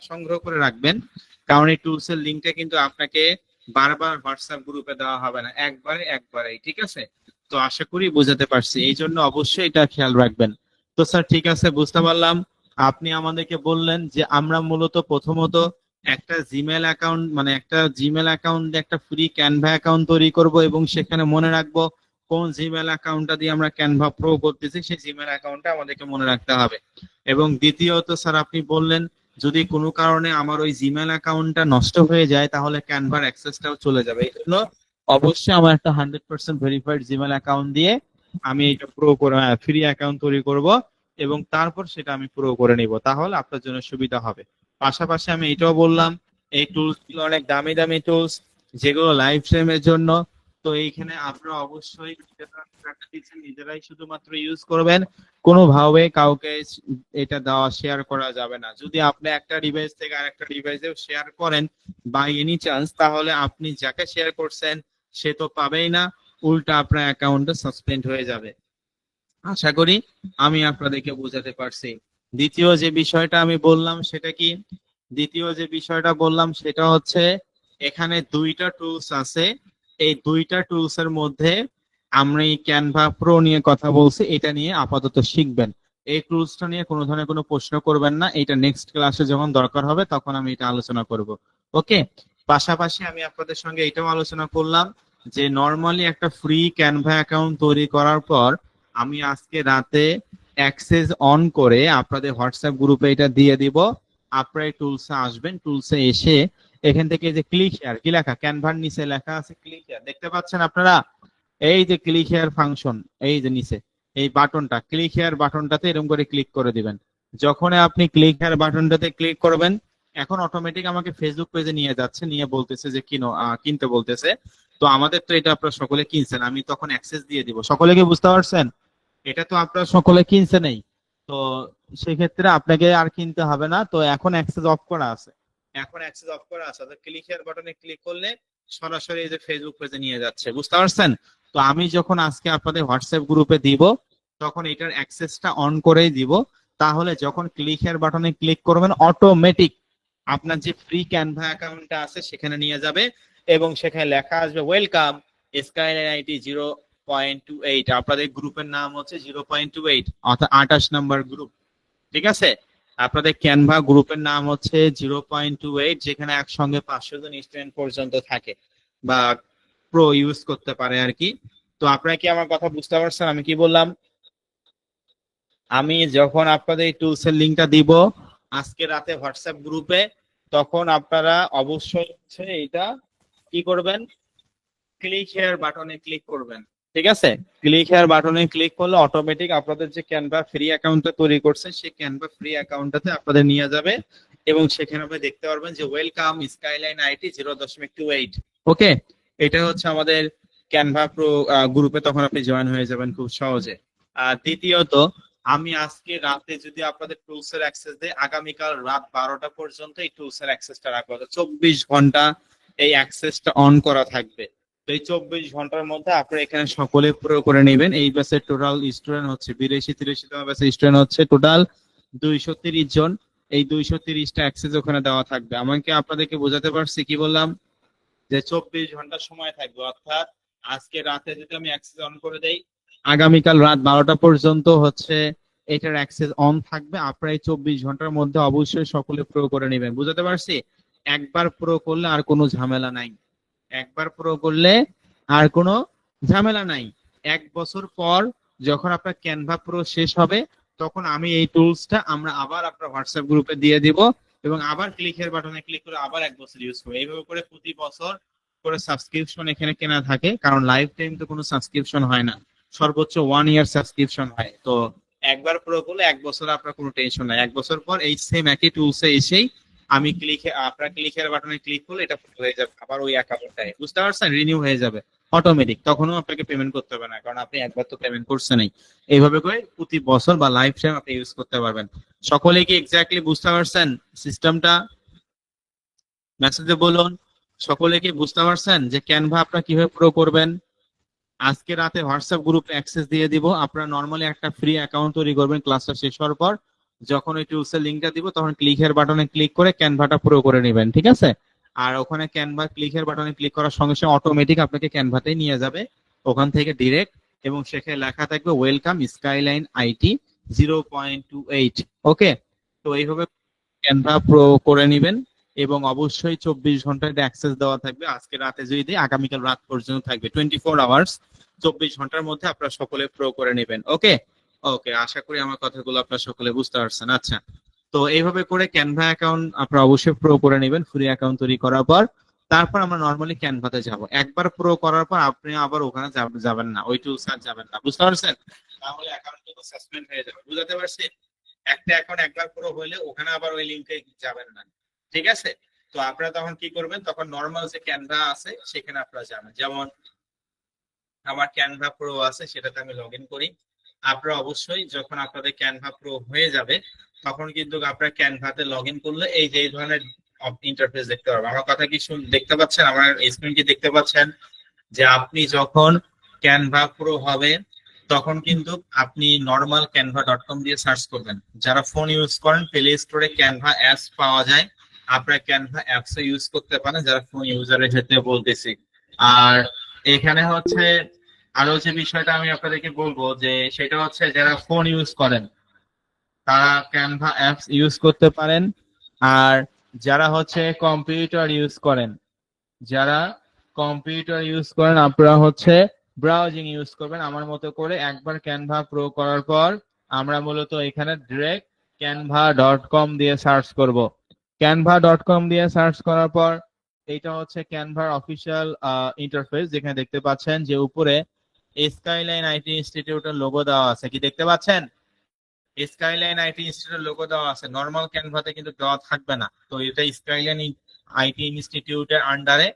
সংগ্রহ করে রাখবেন। কারণ এই টুলস এর লিঙ্কটা কিন্তু আপনাকে বারবার হোয়াটসঅ্যাপ গ্রুপে দেওয়া হবে না, একবারেই, ঠিক আছে? তো আশা করি বুঝাতে পারছি, এই জন্য অবশ্যই এটা খেয়াল রাখবেন। তো স্যার ঠিক আছে, বুঝতে পারলাম। আপনি আমাদেরকে বললেন যে আমরা মূলত প্রথমত একটা জিমেল অ্যাকাউন্ট মানে একটা জিমেল অ্যাকাউন্ট দিয়ে একটা ফ্রি ক্যানভা অ্যাকাউন্ট তৈরি করব এবং সেখানে মনে রাখবো কোন জিমেল অ্যাকাউন্টটা দিয়ে আমরা ক্যানভা প্রো করতেছি, সেই জিমেল অ্যাকাউন্টটা আমাদেরকে মনে রাখতে হবে। এবং দ্বিতীয়ত স্যার আপনি বললেন যদি কোনো কারণে আমার ওই জিমেল অ্যাকাউন্টটা নষ্ট হয়ে যায় তাহলে ক্যানভার অ্যাক্সেসটাও চলে যাবে। এই জন্য অবশ্যই আমার একটা 100% ভেরিফাইড জিমেল অ্যাকাউন্ট দিয়ে আমি এটা প্রো করে ফ্রি অ্যাকাউন্ট তৈরি করব এবং তারপর সেটা আমি প্রো করে নিব, তাহলে আপনার জন্য সুবিধা হবে। পাশাপাশি আমি এটাও বললাম এই টুলস গুলো অনেক দামি দামি টুলস যেগুলো লাইভ স্ট্রিমের জন্য। তো এইখানে আপনারা অবশ্যই নিজেরাই শুধুমাত্র ইউজ করবেন, কোনোভাবে কাউকে এটা দেওয়া শেয়ার করা যাবে না। যদি আপনি একটা ডিভাইস থেকে আরেকটা ডিভাইসেও শেয়ার করেন বাই এনি চান্স, তাহলে আপনি যাকে শেয়ার করছেন সে তো পাবেই না, উল্টা আপনার অ্যাকাউন্টটা সাসপেন্ড হয়ে যাবে। আশা করি আমি আপনাদেরকে বোঝাতে পারছি। দ্বিতীয় যে বিষয়টা আমি বললাম সেটা কি? দ্বিতীয় যে বিষয়টা বললাম সেটা হচ্ছে এখানে দুইটা টুলস আছে। এই দুইটা টুলস এর মধ্যে আমরা এই ক্যানভা প্রো নিয়ে কথা বলছি, এটা নিয়ে আপাতত শিখবেন। এই টুলসটা নিয়ে কোনো ধরনের কোনো প্রশ্ন করবেন না, এটা নেক্সট ক্লাসে যখন দরকার হবে তখন আমি এটা আলোচনা করব। ওকে। পাশাপাশি আমি আপনাদের সঙ্গে এটাও আলোচনা করলাম যে নর্মালি একটা ফ্রি ক্যানভা অ্যাকাউন্ট তৈরি করার পর আমি আজকে রাতে অ্যাক্সেস অন করে আপনাদের হোয়াটসঅ্যাপ গ্রুপে এটা দিয়ে দিব। আপনারা এই টুলসে আসবেন, টুলসে এসে এখান থেকে যে ক্লিক হেয়ার, কি লেখা ক্যানভার নিচে লেখা আছে ক্লিক হেয়ার, দেখতে পাচ্ছেন আপনারা? এই যে ক্লিক হেয়ার ফাংশন, এই যে নিচে এই বাটনটা, ক্লিক হেয়ার বাটনটাতে এরকম করে ক্লিক করে দিবেন। যখন আপনি ক্লিক হেয়ার বাটনটাতে ক্লিক করবেন এখন অটোমেটিক আমাকে ফেসবুক পেজে নিয়ে যাচ্ছে, নিয়ে বলতেছে যে কিনতে বলতেছে। তো আমাদের তো এটা আপনারা সকলে কিনছেন, আমি তখন অ্যাক্সেস দিয়ে দিব। সকলে কি বুঝতে পারছেন? এটা তো আপনারা সকলে কিনছেনই, তো সেক্ষেত্রে আপনাকে আর কিনতে হবে না। তো এখন অ্যাক্সেস অফ করা আছে, তো ক্লিক হেয়ার বাটনে ক্লিক করলে সরাসরি এই যে ফেসবুক পেজে নিয়ে যাচ্ছে। বুঝতে পারছেন? তো আমি যখন আজকে আপনাদের হোয়াটসঅ্যাপ গ্রুপে দিব তখন এটার অ্যাক্সেসটা অন করেই দিব। তাহলে যখন ক্লিক হেয়ার বাটনে ক্লিক করবেন অটোমেটিক আপনার যে ফ্রি ক্যানভা অ্যাকাউন্টটা আছে সেখানে নিয়ে যাবে এবং সেখানে লেখা আসবে ওয়েলকাম স্কাইলাইন আইটি 0.28। আপনাদের গ্রুপের নাম হচ্ছে 0.28 অর্থাৎ 28 নম্বর গ্রুপ, ঠিক আছে? আপনাদের ক্যানভা গ্রুপের নাম হচ্ছে 0.28, যেখানে একসঙ্গে 500 জন স্টুডেন্ট পর্যন্ত থাকে বা প্রো ইউজ করতে পারে আর কি। তো আপনারা কি আমার কথা বুঝতে পারছেন আমি কি বললাম? আমি যখন আপনাদের এই টুলস এর লিংকটা দিব আজকে রাতে হোয়াটসঅ্যাপ গ্রুপে, তখন আপনারা অবশ্যই হচ্ছে এটা কি করবেন, ক্লিক হেয়ার বাটনে ক্লিক করবেন। ঠিক আছে? ক্লিক হেয়ার বাটনে ক্লিক করলে অটোমেটিক আপনাদের যে ক্যানভা ফ্রি অ্যাকাউন্টটা তৈরি করছে সেই ক্যানভা ফ্রি অ্যাকাউন্টটাতে আপনাদের নিয়ে যাবে এবং সেখানে আপনি দেখতে পারবেন যে ওয়েলকাম স্কাইলাইন আইটি 0.28। ওকে, এটা হচ্ছে আমাদের ক্যানভা প্রো গ্রুপে, তখন আপনি জয়েন হয়ে যাবেন খুব সহজে। আর দ্বিতীয়ত আমি আজকে রাতে যদি আপনাদের টুলস এর অ্যাক্সেস দেই, আগামীকাল রাত 12টা পর্যন্ত এই টুলস এর অ্যাক্সেসটা রাখবো। 24 ঘন্টা এই অ্যাক্সেসটা অন করা থাকবে। তো এই 24 ঘন্টার মধ্যে আপনারা এখানে সকলে প্রয়োগ করে নেবেন। এই ব্যাচের টোটাল স্টুডেন্ট হচ্ছে 82-83তম ব্যাচের স্টুডেন্ট হচ্ছে টোটাল 230 জন। এই 230টা অ্যাক্সেস ওখানে দেওয়া থাকবে। আমাকে আপনাদেরকে বোঝাতে পারছি কি বললাম? যে 24 ঘন্টা সময় থাকবে, অর্থাৎ আজকে রাতে যদি আমি অ্যাক্সেস অন করে দেই আগামীকাল রাত 12টা পর্যন্ত হচ্ছে এটার অ্যাক্সেস অন থাকবে। আপনারা এই 24 ঘন্টার মধ্যে অবশ্যই সকলে প্রো করে নেবেন। বুঝতে পারছি? একবার প্রো করলে আর কোনো ঝামেলা নাই। একবার প্রো করলে আর কোনো ঝামেলা নাই। 1 বছর পর যখন আপনার ক্যানভা প্রো শেষ হবে, তখন আমি এই টুলসটা আমরা আবার আপনার হোয়াটসঅ্যাপ গ্রুপে দিয়ে দিব এবং আবার ক্লিকের বাটনে ক্লিক করে আবার 1 বছর ইউজ করবো। এইভাবে করে প্রতি বছর করে সাবস্ক্রিপশন এখানে কেনা থাকে, কারণ লাইফ টাইম তো কোনো সাবস্ক্রিপশন হয় না, সর্বোচ্চ 1 ইয়ার সাবস্ক্রিপশন হয়। তো একবার প্রো করলে 1 বছর আপনার কোনো টেনশন নাই। 1 বছর পর এই সেম একই টুলসে এসেই আমি আপনার ক্লিকের বাটনে ক্লিক করলে এটা হয়ে যাবে আবার ওই অ্যাকাউন্টটায়। বুঝতে পারছেন? রিনিউ হয়ে যাবে অটোমেটিক, তখনও আপনাকে পেমেন্ট করতে হবে না, কারণ আপনি একবার তো পেমেন্ট করছেনই। এইভাবে করে প্রতি বছর বা লাইফ টাইম আপনি ইউজ করতে পারবেন। সকলে কি এক্স্যাক্টলি বুঝতে পারছেন সিস্টেমটা? মেসেজে বলুন। সকলে কি বুঝতে পারছেন যে ক্যানভা আপনারা কিভাবে প্রো করবেন? আজকে রাতে হোয়াটসঅ্যাপ গ্রুপে অ্যাক্সেস দিয়ে দিব। আপনারা নরমালি একটা ফ্রি অ্যাকাউন্ট তৈরি করবেন ক্লাসটা শেষ হওয়ার পর। যখন ওই টুলসের লিংকটা দিব তখন ক্লিকের বাটনে ক্লিক করে ক্যানভাটা প্রো করে নেবেন, ঠিক আছে? আর ওখানে ক্যানভা ক্লিকের বাটনে ক্লিক করার সঙ্গে সঙ্গে অটোমেটিক আপনাকে ক্যানভাতেই নিয়ে যাবে, ওখান থেকে ডিরেক্ট। এবং সেখানে লেখা থাকবে ওয়েলকাম স্কাইলাইন আইটি 0.28। ওকে, তো এইভাবে ক্যানভা প্রো করে নেবেন এবং অবশ্যই 24 ঘন্টায় অ্যাক্সেস দেওয়া থাকবে। আজকে রাতে যদি দিই, আগামীকাল রাত পর্যন্ত থাকবে, 24 আওয়ার্স। 24 ঘন্টার মধ্যে আপনারা সকলে প্রো করে নেবেন। ওকে ওকে, আশা করি আমার কথাগুলো আপনারা সকলে বুঝতে পারছেন। আচ্ছা, তো এইভাবে করে ক্যানভা অ্যাকাউন্ট আপনারা অবশ্যই প্রো করে নেবেন ফ্রি অ্যাকাউন্ট তৈরি করার পর। তারপর আমরা নর্মালি ক্যানভাতে যাব। একবার প্রো করার পর আপনি আবার ওখানে যাবেন না, ওই টুলস আর যাবেন না। বুঝতে পারছেন? তাহলে অ্যাকাউন্ট কিন্তু সাসপেন্ড হয়ে যাবে। বুঝতে পারছি? একটা অ্যাকাউন্ট একবার পুরো হইলে ওখানে আবার ওই লিংকে যাবেন না, ঠিক আছে? তো আপনারা তখন কি করবেন, তখন নর্মাল যে ক্যানভা আছে সেখানে আপনারা যাবেন। যেমন আমার ক্যানভা প্রো আছে, সেটাতে আমি লগ ইন করি। আপনারা অবশ্যই যখন আপনাদের ক্যানভা প্রো হয়ে যাবে তখন কিন্তু আপনারা ক্যানভাতে লগ ইন করলে এই যে এই ধরনের ইন্টারফেস দেখতে পারবেন। আমার কথা কি দেখতে পাচ্ছেন? আমার স্ক্রিন কি দেখতে পাচ্ছেন? যে আপনি যখন ক্যানভা প্রো হবে তখন কিন্তু আপনি নর্মাল canva.com দিয়ে সার্চ করবেন। যারা ফোন ইউজ করেন প্লে স্টোরে ক্যানভা অ্যাপস পাওয়া যায়, আপনারা ক্যানভা অ্যাপস ইউজ করতে পারেন যারা ফোন ইউজারের ক্ষেত্রে বলতেছি। আর এখানে হচ্ছে আরো যে বিষয়টা আমি আপনাদেরকে বলবো যে সেটা হচ্ছে যারা ফোন ইউজ করেন তারা ক্যানভা অ্যাপস ইউজ করতে পারেন। আর যারা হচ্ছে কম্পিউটার ইউজ করেন, যারা কম্পিউটার ইউজ করেন আপনারা হচ্ছে ব্রাউজিং ইউজ করবেন আমার মতো করে। একবার ক্যানভা প্রো করার পর আমরা মূলত এখানে ডিরেক্ট canva.com দিয়ে সার্চ করব। canva.com দিয়ে সার্চ করার পর এটা হচ্ছে ক্যানভার অফিসিয়াল ইন্টারফেস, যেখানে দেখতে পাচ্ছেন যে উপরে স্কাইলাইন আইটি ইনস্টিটিউটের লোগো দেওয়া আছে। কি দেখতে পাচ্ছেন? স্কাইলাইন আইটি ইনস্টিটিউটের লোগো দেওয়া আছে। নরমাল ক্যানভাতে কিন্তু দেওয়া থাকবে না, তো এটা স্কাইলাইন আইটি ইনস্টিটিউটের আন্ডারে,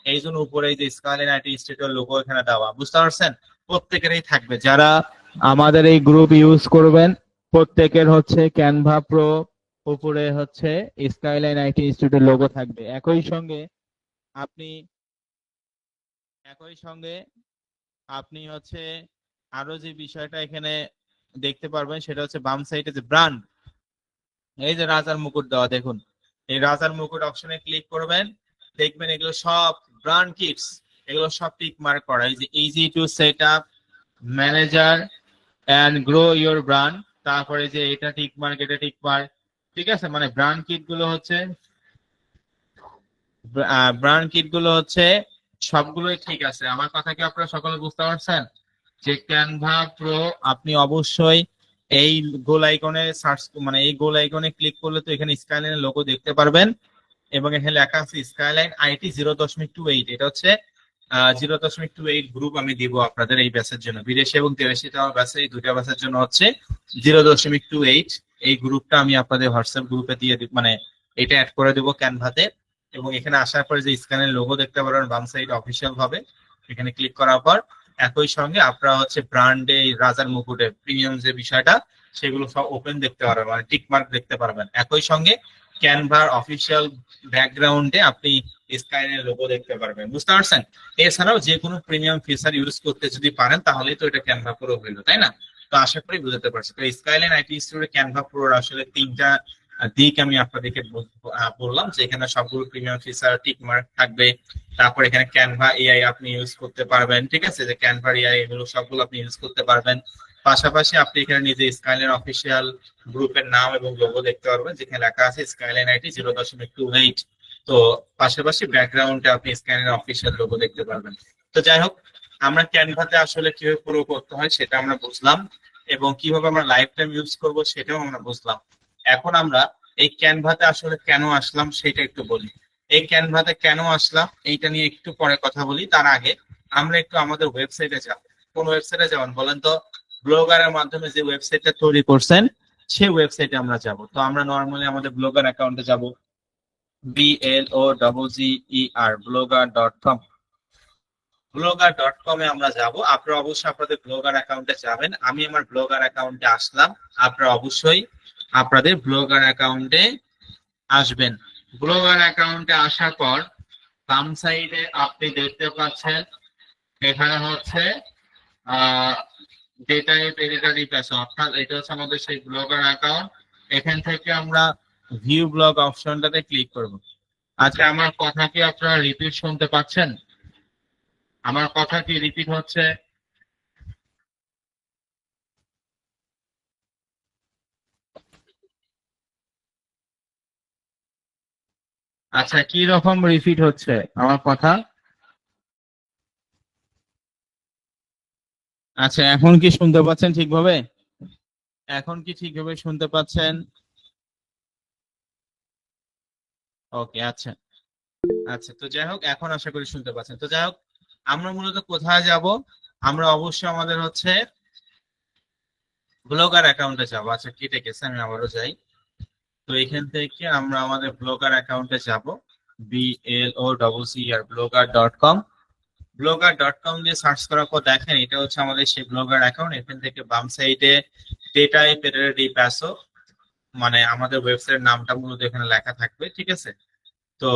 এই জন্য উপরে এই যে স্কাইলাইন আইটি ইনস্টিটিউটের লোগো এখানে দেওয়া। বুঝতে পারছেন? প্রত্যেকেরই থাকবে, যারা আমাদের এই গ্রুপ ইউজ করবেন প্রত্যেকের হচ্ছে ক্যানভা প্রো উপরে হচ্ছে স্কাইলাইন আইটি ইনস্টিটিউটের লোগো থাকবে। আপনি একই সঙ্গে আপনি হচ্ছে আরো যে বিষয়টা এখানে দেখতে পারবেন সেটা হচ্ছে বাম সাইডে যে ব্র্যান্ড, এই যে রাজার মুকুট দেওয়া, দেখুন এই রাজার মুকুট অপশনে ক্লিক করবেন, দেখবেন এগুলো সব ব্র্যান্ড কিটস, এগুলো সব টিক মার্ক করা। এই যে easy to set up, manage and grow your brand, তারপরে যে এটা টিক মার্ক, এটা টিক মার্ক, ঠিক আছে? মানে ব্র্যান্ড কিট গুলো হচ্ছে সবগুলোই ঠিক আছে। আমার কথা কি আপনারা সকলে বুঝতে পারছেন? যে ক্যানভা প্রো আপনি অবশ্যই এই গোল আইকনে সার্চ, মানে এই গোল আইকনে ক্লিক করলে তো এখানে স্কাইলাইনের লোগো দেখতে পারবেন এবং এখানে লেখা আছে স্কাইলাইন আইটি 0.28। এটা হচ্ছে 0.28 গ্রুপ আমি দিব আপনাদের এই ব্যাচের জন্য। বিদেশি এবং দেশি ব্যাচে এই দুইটা ব্যাচের জন্য হচ্ছে 0.28 এই গ্রুপটা আমি আপনাদের হোয়াটসঅ্যাপ গ্রুপে দিয়ে দিব, মানে এটা অ্যাড করে দেবো ক্যানভাতে। এবং এখানে আসার পরে যে স্ক্যানের লোগো দেখতে পারবেন বাম সাইড অফিসিয়াল ভাবে, এখানে ক্লিক করার পর একই সঙ্গে আপনারা হচ্ছে ব্র্যান্ডে রাজার মুকুটে প্রিমিয়াম যে বিষয়টা সেগুলো সব ওপেন দেখতে পারবেন, মানে টিক মার্ক দেখতে পারবেন। একই সঙ্গে ক্যানভার অফিসিয়াল ব্যাকগ্রাউন্ডে আপনি স্কাইনের লোগো দেখতে পারবেন। বুঝতে পারছেন? এছাড়াও যে কোনো প্রিমিয়াম ফিচার ইউজ করতে যদি পারেন তাহলেই তো এটা ক্যানভা প্রো হইলো, তাই না? তো আশা করি বুঝতে পারছি। তো skyline IT studio Canva pro আসলে তিনটা দিক আমি আপনাদেরকে বললাম যে এখানে সবগুলো প্রিমিয়াম ফিচার টিক মার্ক থাকবে। তারপর এখানে ক্যানভা এআই আপনি ইউজ করতে পারবেন, ঠিক আছে, যে ক্যানভা এআই এগুলো সবগুলো আপনি ইউজ করতে পারবেন। পাশাপাশি আপনি এখানে নিজে স্কাইলাইন অফিসিয়াল গ্রুপের নাম এবং লোগো দেখতে পারবেন, যেখানে লেখা আছে স্কাইলাইন আইটি 0.28। তো পাশাপাশি ব্যাকগ্রাউন্ডে আপনি স্কাইলাইন অফিসিয়াল লোগো দেখতে পারবেন। তো যাই হোক, আমরা ক্যানভাতে আসলে কিভাবে পুরো করতে হয় সেটা আমরা বুঝলাম, এবং কিভাবে আমরা লাইফ টাইম ইউজ করব সেটাও আমরা বুঝলাম। এখন আমরা এই ক্যানভাতে আসলে কেন আসলাম সেটা একটু বলি। এই ক্যানভাতে কেন আসলাম এইটা নিয়ে একটু পরে কথা বলি। তার আগে আমরা একটু আমাদের ওয়েবসাইটে যাব। কোন ওয়েবসাইটে যাবেন বলেন তো? ব্লগারের মাধ্যমে যে ওয়েবসাইটটা তৈরি করছেন সেই ওয়েবসাইটে আমরা যাব। তো আমরা নর্মালি আমাদের ব্লগার অ্যাকাউন্টে যাব, BLOGGER blogger.com। blogger.com-এ আমরা যাব। আপনারা অবশ্যই আপনাদের ব্লগার অ্যাকাউন্টে যাবেন। আমি আমার ব্লগার অ্যাকাউন্টে আসলাম, আপনারা অবশ্যই আপনাদের ব্লগার অ্যাকাউন্টে আসবেন। ব্লগার অ্যাকাউন্টে আসার পর বাম সাইডে আপনি দেখতে পাচ্ছেন এখানে হচ্ছে ডেটা এডিটর প্যাসো, অর্থাৎ এটা হচ্ছে আমাদের সেই ব্লগার অ্যাকাউন্ট। এখান থেকে আমরা ভিউ ব্লগ অপশনটাতে ক্লিক করব। আচ্ছা, আমার কথা কি আপনারা রিপিট শুনতে পাচ্ছেন? আমার কথা কি রিপিট হচ্ছে? আচ্ছা, কি রকম রিপিট হচ্ছে আমার কথা? আচ্ছা, এখন কি শুনতে পাচ্ছেন ঠিকভাবে? এখন কি ঠিকভাবে শুনতে পাচ্ছেন? ওকে, আচ্ছা আচ্ছা। তো যাই হোক, এখন আশা করি শুনতে পাচ্ছেন। তো যাই হোক, আমরা মূলত কোথায় যাব? আমরা অবশ্যই আমাদের হচ্ছে ব্লগার অ্যাকাউন্টে যাব। আচ্ছা, কেটে গেছে, আমি আবারও যাই। তো এখান থেকে আমরা আমাদের ব্লগার অ্যাকাউন্টে যাব, BLOGGER blogger.com। blogger.com দিয়ে সার্চ করার পর দেখেন এটা হচ্ছে আমাদের সেই ব্লগার অ্যাকাউন্ট। এখান থেকে বাম সাইডে ডেটা পেরেডি প্যাসো, মানে আমাদের ওয়েবসাইটের নামটা মূলত এখানে লেখা থাকবে, ঠিক আছে। তো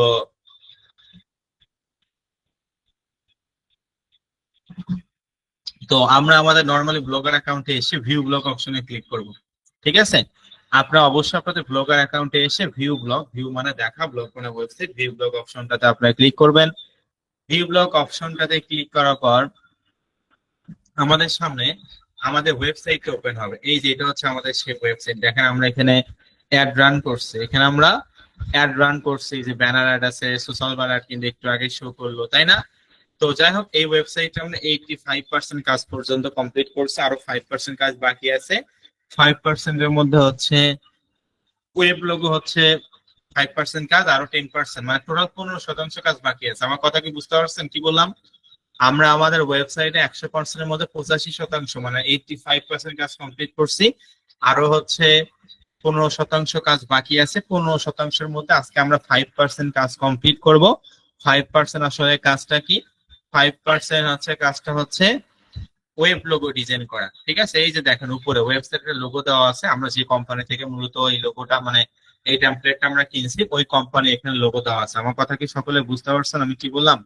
তো আমরা আমাদের নর্মালি ব্লগার অ্যাকাউন্টে এসে ভিউ ব্লগ অপশনে ক্লিক করব, ঠিক আছে। আপনারা অবশ্যই আপনাদের ব্লগার অ্যাকাউন্টে এসে ভিউ ব্লগ, ভিউ মানে দেখা, ব্লগ মানে ওয়েবসাইট, ভিউ ব্লগ অপশনটাতে আপনারা ক্লিক করবেন। ভিউ ব্লগ অপশনটাতে ক্লিক করার পর আমাদের সামনে আমাদের ওয়েবসাইট ওপেন হবে। এই যে এটা হচ্ছে আমাদের সেই ওয়েবসাইট। দেখেন আমরা এখানে অ্যাড রান করছি, এখানে আমরা অ্যাড রান করছি, যে ব্যানার অ্যাড আছে, সোশ্যাল ব্যানার কিন্তু একটু আগে শো করলো, তাই না? তো যাই হোক, এই ওয়েবসাইটে আমরা 85% কাজ পর্যন্ত কমপ্লিট করছি, আরো 5% কাজ বাকি আছে। 5% এর মধ্যে হচ্ছে ওয়েব লোগো হচ্ছে 5% কাজ, আরো 10% মানে টোটাল 15% কাজ বাকি আছে। আমার কথা কি বুঝতে পারছেন কি বললাম? আমরা আমাদের ওয়েবসাইটে 100% এর মধ্যে 85% মানে 85% কাজ কমপ্লিট করছি, আরো হচ্ছে 15% কাজ বাকি আছে। 15%-এর মধ্যে আজকে আমরা 5% কাজ কমপ্লিট করব। 5% আসলে কাজটা কি? 5% হচ্ছে কাজটা হচ্ছে ওয়েব লোগো ডিজাইন করা, ঠিক আছে। এই যে দেখেন উপরে ওয়েবসাইটের লোগো দেওয়া আছে, আমরা যে কোম্পানি থেকে মূলত এই লোগোটা মানে এই টেমপ্লেটটা আমরা কিনছি, ওই কোম্পানি এখানে লোগো দেওয়া আছে। আমার কথা কি সকলে বুঝতে পারছেন আমি কি বললাম?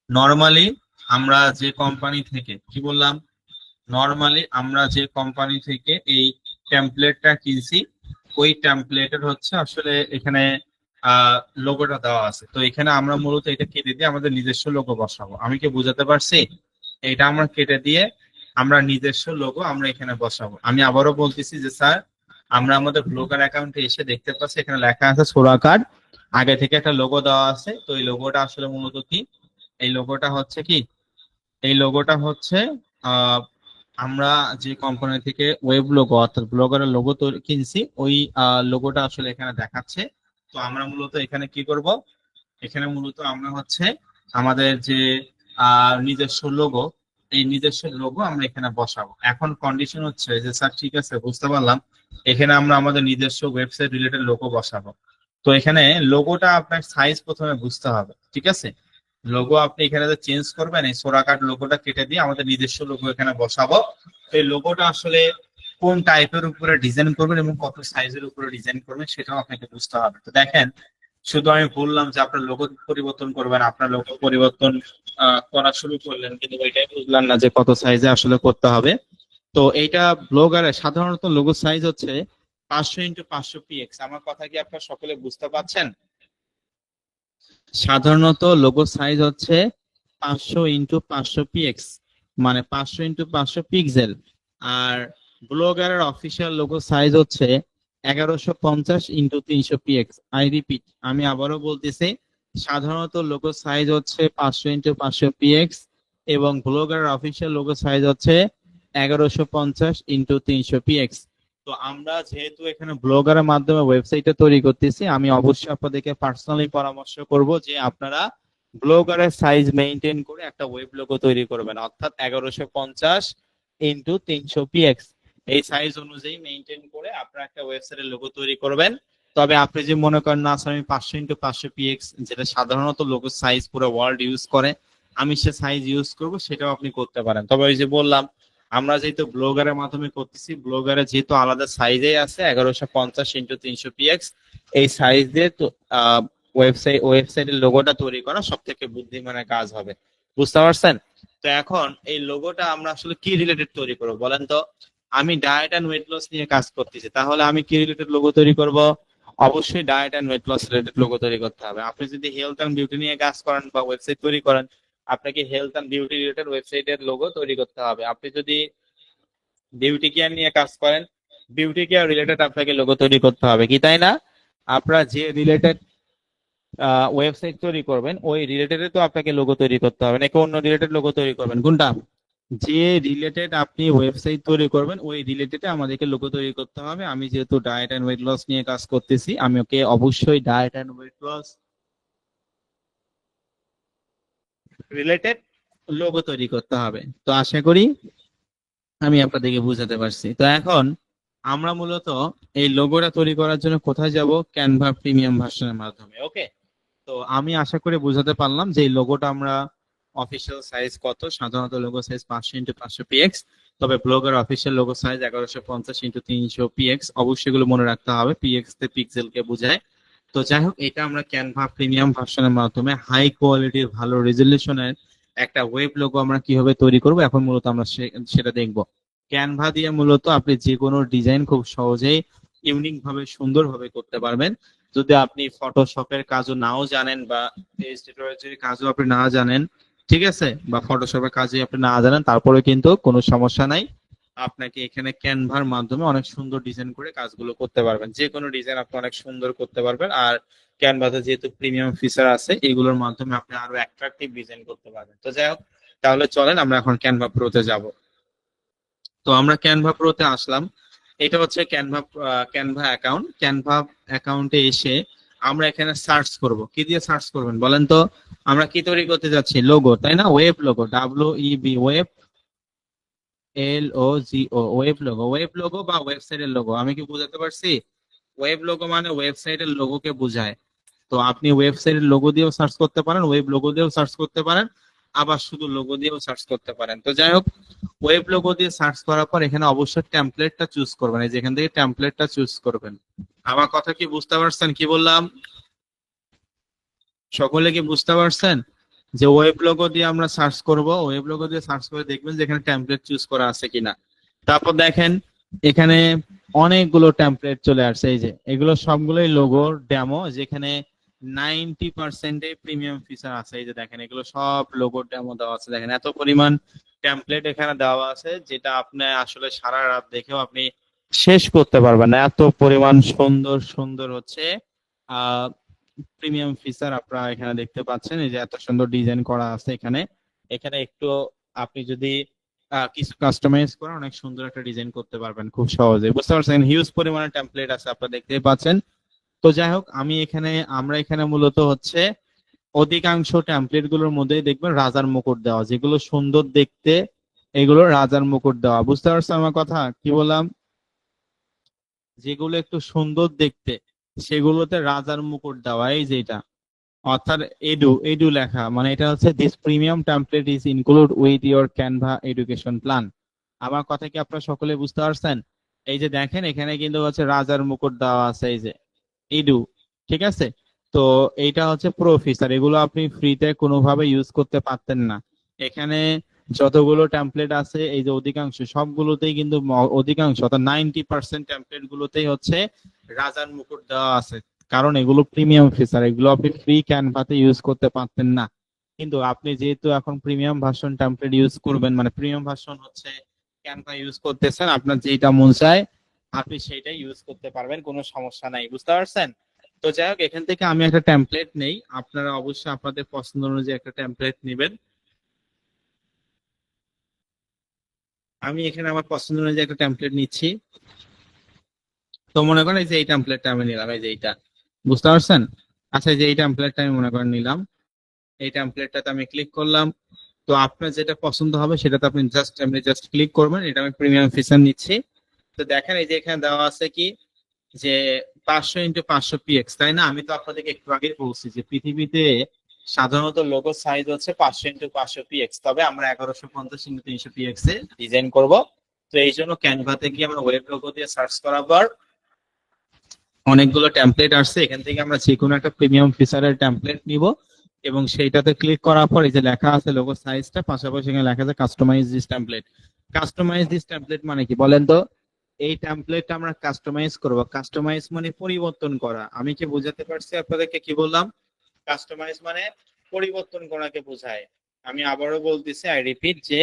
নরমালি আমরা যে কোম্পানি থেকে কি বললাম, নরমালি আমরা যে কোম্পানি থেকে এই টেমপ্লেটটা কিনছি, ওই টেমপ্লেটের হচ্ছে আসলে এখানে লোগোটা দেওয়া আছে। তো এখানে আমরা মূলত এটা কেটে দিয়ে আমাদের নিজস্ব লোগো বসাবো। আমি কি বুঝাতে পারছি? এটা আমরা কেটে দিয়ে আমরা নিজস্ব লোগো আমরা এখানে বসাবো। আমি আবারও বলতেছি যে স্যার, আমরা আমাদের ব্লগার অ্যাকাউন্টে এসে দেখতে পাচ্ছি এখানে লেখা আছে সোরা কার্ড, আগে থেকে একটা লোগো দেওয়া আছে। তো এই লোগোটা আসলে মূলত কি? এই লোগোটা হচ্ছে কি? এই লোগোটা হচ্ছে আহ আমরা যে কোম্পানি থেকে ওয়েব লোগো অর্থাৎ ব্লগারের লোগো কিনছি, ওই লোগোটা আসলে এখানে দেখাচ্ছে। তো আমরা মূলত এখানে কি করব? এখানে মূলত আমরা হচ্ছে আমাদের যে নিজস্ব লোগো, এই নিজস্ব লোগো আমরা এখানে বসাবো। এখন কন্ডিশন হচ্ছে যে স্যার ঠিক আছে বুঝতে পারলাম, এখানে আমরা আমাদের নিজস্ব ওয়েবসাইট রিলেটেড লোগো বসাবো। তো এখানে লোগোটা আপনার সাইজ প্রথমে বুঝতে হবে, ঠিক আছে। লোগো আপনি এখানে যে চেঞ্জ করবেন, এই সোরা কার্ড লোগোটা কেটে দিয়ে আমাদের নিজস্ব লোগো এখানে বসাবো। তো এই লোগোটা আসলে কোন টাইপের উপরে ডিজাইন করবেন এবং কত সাইজের উপরে ডিজাইন করবেন সেটাও আপনাকে বুঝতে হবে। তো দেখেন, শুধু আমি বললাম যে আপনার লোগো পরিবর্তন করবেন, আপনার লোগো পরিবর্তন করা শুরু করলেন, কিন্তু ওইটাই বুঝলাম না যে কত সাইজে আসলে করতে হবে। তো এইটা ব্লগারের সাধারণত লোগো সাইজ হচ্ছে 500x500 px। আমার কথা কি আপনারা সকলে বুঝতে পারছেন? সাধারণত লোগো সাইজ হচ্ছে 500x500 px, মানে 500x500 পিক্সেল। আর ব্লগারের অফিসিয়াল লোগো সাইজ হচ্ছে 1150x300 px। আই রিপিট, আমি আবারও বলতেছি, সাধারণত লোগো সাইজ হচ্ছে 500x500 px এবং ব্লগারের অফিসিয়াল লোগো সাইজ হচ্ছে 1150x300 px। তো আমরা যেহেতু এখানে ব্লগারের মাধ্যমে ওয়েবসাইটটা তৈরি করতেছি, আমি অবশ্যই আপনাদেরকে পার্সোনালি পরামর্শ করব যে আপনারা ব্লগারের সাইজ মেইনটেইন করে একটা ওয়েব লোগো তৈরি করবেন, অর্থাৎ 1150x300 px এই সাইজ অনুযায়ী মেইনটেইন করে আপনারা একটা ওয়েবসাইটের লোগো তৈরি করবেন। তবে আপনি যে মনে করেন না স্যার আমি 500x500 px, যেটা সাধারণত লোগো সাইজ পুরো ওয়ার্ল্ড ইউজ করে, আমি সে সাইজ ইউজ করব, সেটাও আপনি করতে পারেন। তবে ওই যে বললাম, আমরা যেহেতু ব্লগারের মাধ্যমে করতেছি, ব্লগারে যেহেতু আলাদা সাইজে আছে 1150x300 px, এই সাইজ দিয়ে তো ওয়েবসাইটের লোগোটা তৈরি করা সব থেকে বুদ্ধিমানের কাজ হবে। বুঝতে পারছেন? তো এখন এই লোগোটা আমরা আসলে কি রিলেটেড তৈরি করবো বলেন তো? আমি ডায়েট এন্ড ওয়েট লস নিয়ে কাজ করতেছি, তাহলে আমি কি রিলেটেড লোগো তৈরি করব? অবশ্যই diet and weight loss related logo তৈরি করতে হবে। আপনি যদি হেলথ এন্ড বিউটি নিয়ে কাজ করেন বা ওয়েবসাইট তৈরি করেন, আপনাকে হেলথ এন্ড বিউটি রিলেটেড ওয়েবসাইটের লোগো তৈরি করতে হবে। আপনি যদি বিউটি কেয়ার নিয়ে কাজ করেন, বিউটি কেয়ার রিলেটেড আপনাকে লোগো তৈরি করতে হবে, কি তাই না? আপনারা যে রিলেটেড ওয়েবসাইট তৈরি করবেন ওই রিলেটেড তো আপনাকে লোগো তৈরি করতে হবে, নাকি অন্য রিলেটেড লোগো তৈরি করবেন? কোনটা? যে রিলেটেড আপনি ওয়েবসাইট তৈরি করবেন ওই রিলেটেড আমাদেরকে লোগো তৈরি করতে হবে। আমি যেহেতু ডায়েট এন্ড ওয়েট লস নিয়ে কাজ করতেছি, আমি ওকে অবশ্যই diet and weight loss related logo তৈরি করতে হবে। তো আশা করি আমি আপনাদেরকে বুঝাতে পারছি। তো এখন আমরা মূলত এই লোগোটা তৈরি করার জন্য কোথায় যাব? ক্যানভা প্রিমিয়াম ভার্সনের মাধ্যমে। ওকে, তো আমি আশা করি বুঝাতে পারলাম যে এই লোগোটা আমরা অফিসিয়াল সাইজ কত। সাধারণত লোগো সাইজ 500x500 px, তবে ব্লগের official logo size 1150x300 px। অবশ্যই এগুলো মনে রাখতে হবে, পিএক্স তে পিক্সেলকে বোঝায়। তো যাই হোক, এটা আমরা ক্যানভা প্রিমিয়াম ভার্সনের মাধ্যমে হাই কোয়ালিটির ভালো রেজলিউশনের একটা ওয়েব লোগো আমরা কিভাবে তৈরি করব এখন মূলত আমরা সেটা দেখব। ক্যানভা দিয়ে মূলত আপনি যে কোনো ডিজাইন খুব সহজেই ইউনিক ভাবে সুন্দরভাবে করতে পারবেন। যদি আপনি ফটোশপের কাজও নাও জানেন বা এডিটরের কাজও আপনি না জানেন, ঠিক আছে, বা ফটোশপের কাজে আপনি না জানেন, তারপরে কিন্তু কোনো সমস্যা নাই। আপনাকে এখানে ক্যানভার মাধ্যমে অনেক সুন্দর ডিজাইন করে কাজগুলো করতে পারবেন। যে কোনো ডিজাইন আপনি অনেক সুন্দর করতে পারবেন। আর ক্যানভাতে যেহেতু প্রিমিয়াম ফিচার আছে, এগুলোর মাধ্যমে আপনি আরো অ্যাট্রাকটিভ ডিজাইন করতে পারবেন। তো যাই হোক, তাহলে চলেন আমরা এখন ক্যানভা প্রোতে যাব। তো আমরা ক্যানভা প্রোতে আসলাম। এটা হচ্ছে ক্যানভা অ্যাকাউন্ট। ক্যানভা অ্যাকাউন্টে এসে আমরা এখানে সার্চ করব। কি দিয়ে সার্চ করবেন বলেন তো? আমরা কি তৈরি করতে যাচ্ছি? লোগো, তাই না? Web logo, WEB, web, LOGO, web logo. Web logo বা ওয়েবসাইটের লোগো, আমি কি বুঝাতে পারছি? ওয়েব লোগো মানে ওয়েবসাইটের লোগোকে বোঝায়। তো আপনি ওয়েবসাইটের লোগো দিয়েও সার্চ করতে পারেন, ওয়েব লোগো দিয়েও সার্চ করতে পারেন, আবার শুধু লোগো দিয়েও সার্চ করতে পারেন। তো যাই হোক, ওয়েব লোগো দিয়ে সার্চ করার পর এখানে অবশ্যই টেমপ্লেটটা চুজ করবেন। এই যে এখান থেকে টেমপ্লেটটা চুজ করবেন। আমার কথা কি বুঝতে পারছেন? কি বললাম? সকলে কি বুঝতে পারছেন যে ওয়েব লোগো দিয়ে আমরা সার্চ করব? ওয়েব লোগো দিয়ে সার্চ করে দেখবেন যে এখানে টেমপ্লেট চুজ করা আছে কিনা। তারপর দেখেন এখানে অনেকগুলো টেমপ্লেট চলে আসছে। এই যে এগুলো সবগুলোই লোগোর ডেমো, যেখানে 90% প্রিমিয়াম ফিচার আছে। এই যে দেখেন এগুলো সব লোগোর ডেমো দেওয়া আছে। দেখেন এত পরিমাণ টেমপ্লেট এখানে দেওয়া আছে, যেটা আপনি আসলে সারা রাত দেখেও আপনি শেষ করতে পারবেন না। এত পরিমাণ সুন্দর সুন্দর হচ্ছে আহ প্রিমিয়াম ফিচার আপনারা এখানে দেখতে পাচ্ছেন। এই যে এত সুন্দর ডিজাইন করা আছে এখানে। এখানে একটু আপনি যদি কিছু কাস্টমাইজ করে অনেক সুন্দর একটা ডিজাইন করতে পারবেন খুব সহজে। বুঝতে পারছেন? হিউজ পরিমাণে টেমপ্লেট আছে, আপনারা দেখতেই পাচ্ছেন। তো যাই হোক, আমরা এখানে মূলত হচ্ছে অধিকাংশ টেমপ্লেট গুলোর মধ্যেই দেখবেন রাজার মুকুট দেওয়া, যেগুলো সুন্দর দেখতে এগুলো রাজার মুকুট দেওয়া। বুঝতে পারছেন আমার কথা? কি বললাম? যেগুলো একটু সুন্দর দেখতে সেগুলোতে রাজার মুকুট দেওয়া। এই যে এটা, অর্থাৎ এডু এডু লেখা, মানে এটা হচ্ছে this premium template is include with your Canva education plan. আমার কথা কি আপনারা সকলে বুঝতে পারছেন? এই যে দেখেন এখানে কিন্তু হচ্ছে রাজার মুকুট দেওয়া আছে, এই যে এডু, ঠিক আছে। তো এইটা হচ্ছে প্রো ফিচার, এগুলো আপনি ফ্রিতে কোনোভাবে ইউজ করতে পারতেন না। এখানে যতগুলো টেমপ্লেট আছে এই যে অধিকাংশ সবগুলোতেই কিন্তু অধিকাংশ অর্থাৎ 90% টেমপ্লেট গুলোতেই হচ্ছে রাজার মুকুট দেওয়া আছে। কারণ এগুলো প্রিমিয়াম ফিচার, এগুলো আপনি ফ্রি ক্যানভাতে ইউজ করতে পারতেন না। কিন্তু আপনি যেহেতু এখন প্রিমিয়াম ভার্সন টেমপ্লেট ইউজ করবেন, মানে প্রিমিয়াম ভার্সন হচ্ছে ক্যানভা ইউজ করতেছেন, আপনার যেটা মন চায় আপনি সেটাই ইউজ করতে পারবেন, কোনো সমস্যা নাই। বুঝতে পারছেন? তো যাই হোক, এখান থেকে আমি একটা টেমপ্লেট নেই, আপনারা অবশ্যই আপনাদের পছন্দ অনুযায়ী একটা টেমপ্লেট নেবেন। আমি এখানে আমার পছন্দ অনুযায়ী একটা টেমপ্লেট নিচ্ছি। তো মনে করেন এই যে এই টেমপ্লেটটা আমি নিলাম, এই যে এইটা। বুঝতে পারছেন? আচ্ছা, এই যে এই টেমপ্লেটটা আমি মনে করেন নিলাম, এই টেমপ্লেটটাতে আমি ক্লিক করলাম। তো আপনার যেটা পছন্দ হবে সেটাতে আপনি জাস্ট ক্লিক করবেন। এটা আমি প্রিমিয়াম ফিচার নিচ্ছি। তো দেখেন এই যে এখানে দেওয়া আছে কি যে 500x500 px, তাই না? আমি তো আপনাদেরকে একটু আগে বলছি যে পৃথিবীতে সাধারণত লোগো সাইজ হচ্ছে 500x500 px, তবে আমরা 1150x300 px এ ডিজাইন করব। তো এই জন্য ক্যানভাতে গিয়ে আমরা ওয়েব লোগো দিয়ে সার্চ করার পর অনেকগুলো টেমপ্লেট আসছে, এখান থেকে আমরা যে কোনো একটা প্রিমিয়াম ফিচারের টেমপ্লেট নিব এবং সেইটাতে ক্লিক করার পর এই যে লেখা আছে লোগো সাইজটা, পাশাপাশি এখানে লেখা আছে customise this template. Customise this template মানে কি বলেন তো? এই টেমপ্লেটটা আমরা কাস্টমাইজ করব। কাস্টমাইজ মানে পরিবর্তন করা। আমি কি বোঝাতে পারছি আপনাদেরকে? কি বললাম? কাস্টমাইজ মানে পরিবর্তন করাকে বোঝায়। আমি আবারও বলতেছি, আই রিপিট, যে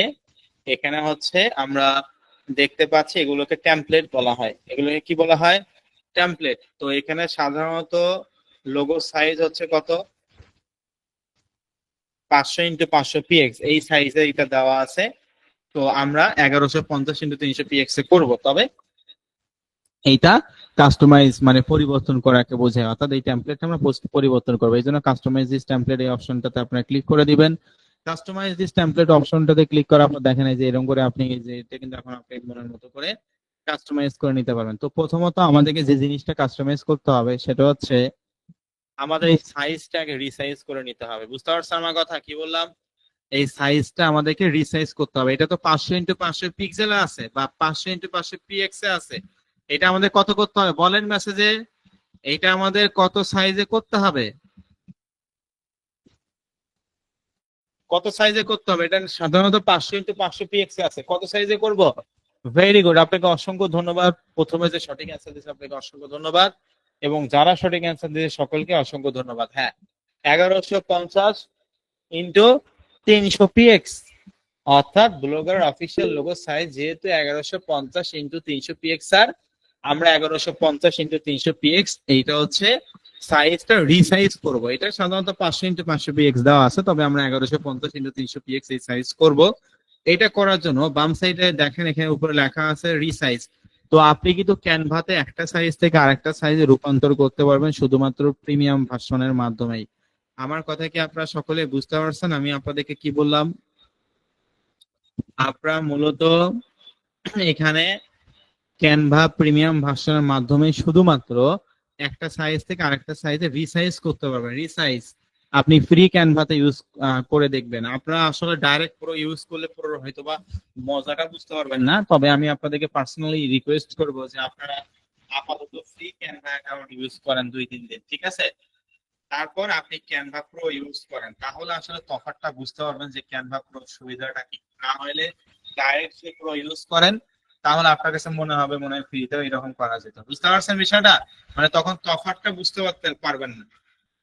এখানে হচ্ছে আমরা দেখতে পাচ্ছি এগুলোকে টেমপ্লেট বলা হয়। এগুলোকে কি বলা হয়? টেমপ্লেট। তো এখানে সাধারণত লোগো সাইজ হচ্ছে কত? 500x500 px, এই সাইজে এটা দেওয়া আছে। তো আমরা 1150x300 px এ করবো, তবে এইটা কাস্টমাইজ মানে পরিবর্তন করাকে বোঝায়, অর্থাৎ এই টেমপ্লেটটা আমরা পরিবর্তন করবো। এই জন্য কাস্টমাইজ দিস টেমপ্লেট এই অপশনটাতে আপনারা ক্লিক করে দিবেন। কাস্টমাইজ দিস টেমপ্লেট অপশনটাতে ক্লিক করার পর দেখেন এই যে এরকম করে আপনি এই যে এটা কিন্তু এখন আপনি মনের মতো করে কাস্টমাইজ করে নিতে পারবেন। তো প্রথমত আমাদেরকে যে জিনিসটা কাস্টমাইজ করতে হবে সেটা হচ্ছে আমাদের এই সাইজটাকে রিসাইজ করে নিতে হবে। বুঝতে পারছেন আমার কথা? কি বললাম? এই সাইজটা আমাদেরকে রিসাইজ করতে হবে। এটা তো 500x500 পিক্সেলে আছে বা 500x500 px এ আছে। এটা আমাদের কত করতে হবে বলেন মেসেজে? এটা আমাদের কত সাইজে করতে হবে? কত সাইজে করতে হবে? এটা সাধারণত 500x500 px এ আছে। কত সাইজে করব? ভেরি গুড, আপনাকে অসংখ্য ধন্যবাদ। প্রথমে যে সঠিক অ্যান্সার দিয়েছে আপনাকে অসংখ্য ধন্যবাদ, এবং যারা সঠিক অ্যান্সার দিয়েছে সকলকে অসংখ্য ধন্যবাদ। হ্যাঁ, 1150x300 px, অর্থাৎ ব্লগার অফিসিয়াল লোগো সাইজ যেহেতু 1150x300 px, আর আমরা 1150x300 px, এইটা হচ্ছে সাইজটা রিসাইজ করব। এটা সাধারণত 500x500 px দেওয়া আছে, তবে আমরা 1150x300 px এই সাইজ করব। এটা করার জন্য বাম সাইডে দেখেন এখানে উপরে লেখা আছে রিসাইজ। তো আপনি কিন্তু ক্যানভাতে একটা সাইজ থেকে আরেকটা সাইজে রূপান্তর করতে পারবেন শুধুমাত্র প্রিমিয়াম ভার্সনের মাধ্যমেই। আমার কথা কি আপনারা সকলে বুঝতে পারছেন? আমি আপনাদেরকে কি বললাম? আপনারা মূলত এখানে ক্যানভা প্রিমিয়াম ভার্সনের মাধ্যমে শুধুমাত্র একটা সাইজ থেকে আরেকটা সাইজে রিসাইজ করতে পারবেন। রিসাইজ আপনি ফ্রি ক্যানভাতে ইউজ করে দেখবেন। আপনারা আসলে ডাইরেক্ট পুরো ইউজ করলে পুরো হয়তোবা মজাটা বুঝতে পারবেন না, তবে আমি আপনাদেরকে পার্সোনালি রিকোয়েস্ট করব যে আপনারা আপাতত ফ্রি ক্যানভা অ্যাকাউন্ট ইউজ করেন 2-3 দিন, ঠিক আছে? তারপর আপনি ক্যানভা প্রো ইউজ করেন, তাহলে আসলে তফাৎটা বুঝতে পারবেন যে ক্যানভা প্রো সুবিধাটা কি। না হলে ডাইরেক্ট প্রো ইউজ করেন, তাহলে আপনার কাছে মনে হবে মনে হয় ফ্রিতেও এরকম করা যেত। বুঝতে পারছেন বিষয়টা? মানে তখন তফাৎটা বুঝতে পারবেন না।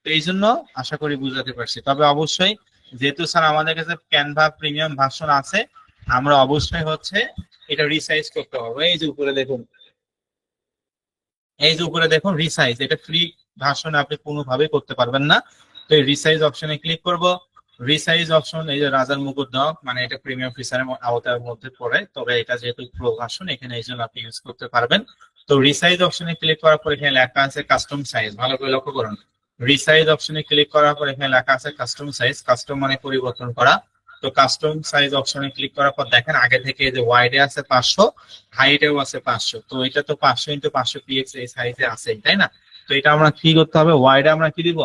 তো এই জন্য আশা করি বুঝাতে পারছি। তবে অবশ্যই যেহেতু স্যার আমাদের কাছে ক্যানভা প্রিমিয়াম ভার্সন আছে, আমরা অবশ্যই হচ্ছে এটা রিসাইজ করতে হবে। এই যে উপরে দেখুন, এই যে উপরে দেখুন রিসাইজ, এটা ফ্রি ভার্সনে আপনি কোনোভাবে করতে পারবেন না। তো এই রিসাইজ অপশনে ক্লিক করব। রিসাইজ অপশন, এই যে রাজার মুকুট দাও, মানে এটা প্রিমিয়াম ফিচারের আওতার মধ্যে পড়ে, তবে এটা যেহেতু প্রো ভার্সন এখানে এই জন্য আপনি ইউজ করতে পারবেন। তো রিসাইজ অপশনে ক্লিক করার পর এখানে লেখা আছে কাস্টম সাইজ, ভালো করে লক্ষ্য করুন। রিসাইজ অপশনে ক্লিক করার পর এখানে লেখা আছে কাস্টম সাইজ। কাস্টম মানে পরিবর্তন করা। তো কাস্টম সাইজ অপশনে ক্লিক করার পর দেখেন আগে থেকে যে ওয়াইডে আছে 500, হাইটেও আছে 500। তো এটা তো 500x500 px এই সাইজে আছে, তাই না? তো এটা আমরা কি করতে হবে? ওয়াইডে আমরা কি দিব?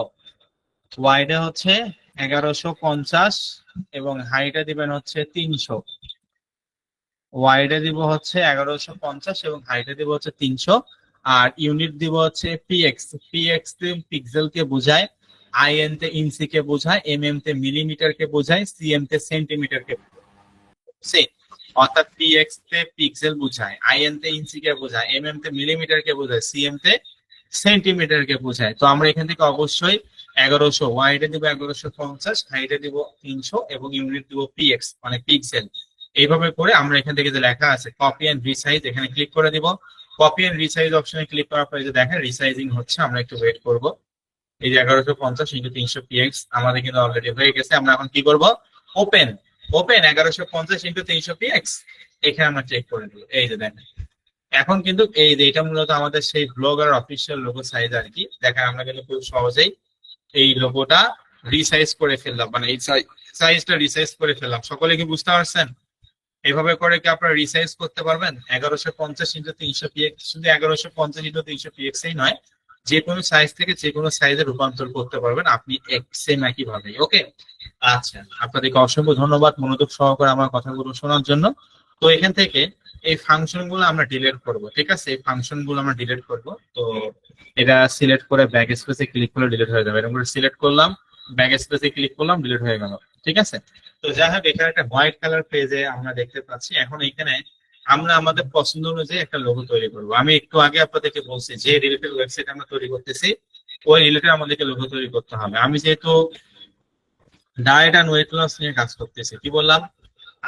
ওয়াইডে হচ্ছে 1150 এবং হাইটে দিবেন হচ্ছে 300। ওয়াইডে দিব হচ্ছে 1150 এবং হাইটে দিব হচ্ছে 300। আর ইউনিট দিব হচ্ছে পিএক্স। পিএক্স পিক্সেল কে বোঝায়, আইএন তে ইঞ্চি কে বোঝায়, এমএম তে মিলিমিটার কে বোঝায়, সিএম তে সেন্টিমিটার কে বোঝায়। সে অর্থাৎ পিএক্স তে পিক্সেল বোঝায়, আইএন তে ইঞ্চি কে বোঝায়, এমএম তে মিলিমিটার কে বোঝায়, সিএম তে সেন্টিমিটার কে বোঝায়। তো আমরা এখান থেকে অবশ্যই 1100 ওয়াইডে দিব 1150, হাইটে দিব 300 এবং ইউনিট দিব পিএক্স মানে পিক্সেল। এইভাবে করে আমরা এখান থেকে যে লেখা আছে কপি এন্ড রিসাইজ এখানে ক্লিক করে দিব। কপি এন্ড রিসাইজ অপশনে ক্লিক করার পরে যে দেখেন রিসাইজিং হচ্ছে, আমরা একটু ওয়েট করব। এই যে 1150 × 300 px আমাদের কিন্তু অলরেডি হয়ে গেছে। আমরা এখন কি করব, ওপেন ওপেন 1150 × 300 px এখানে আমরা চেক করে দিব। এই যে দেখেন এখন কিন্তু এই যে এটা মূলত আমাদের সেই ব্লগার অফিসিয়াল লোগো সাইজ আর কি। দেখেন আমরা কিন্তু খুব সহজেই এই লোগোটা রিসাইজ করে ফেললাম, মানে এই সাইজটা রিসাইজ করে ফেললাম। সকলে কি বুঝতে পারছেন? এভাবে করে কি আপনারা রিসাইজ করতে পারবেন 1150 × 300 px। শুধু 1150 × 300 px এই নয়, যে কোনো সাইজ থেকে যে কোনো সাইজে রূপান্তর করতে পারবেন আপনি সেম একই ভাবে। ওকে, আচ্ছা, আপনাদেরকে অসংখ্য ধন্যবাদ মনোযোগ সহকারে আমার কথাগুলো শোনার জন্য। তো এখান থেকে এই ফাংশন গুলো আমরা ডিলিট করব, ঠিক আছে? এই ফাংশন গুলো আমরা ডিলিট করব। তো এটা সিলেক্ট করে ব্যাক স্পেসে ক্লিক করলে ডিলিট হয়ে যাবে। এরকম করে সিলেক্ট করলাম, ব্যাক স্পেসে ক্লিক করলাম, ডিলিট হয়ে গেল, ঠিক আছে? তো যাই হোক, এখানে একটা হোয়াইট কালার পেজে আমরা দেখতে পাচ্ছি। এখন এখানে আমরা আমাদের পছন্দ অনুযায়ী একটা লোগো তৈরি করব। আমি একটু আগে আপনাদেরকে বলছি যে রিলেটেড ওয়েবসাইট আমরা তৈরি করতেছি ওই রিলেটেড আমাদেরকে লোগো তৈরি করতে হবে। আমি যেহেতু ডায়েট অ্যান্ড ওয়েট লস নিয়ে কাজ করতেছি, কি বললাম?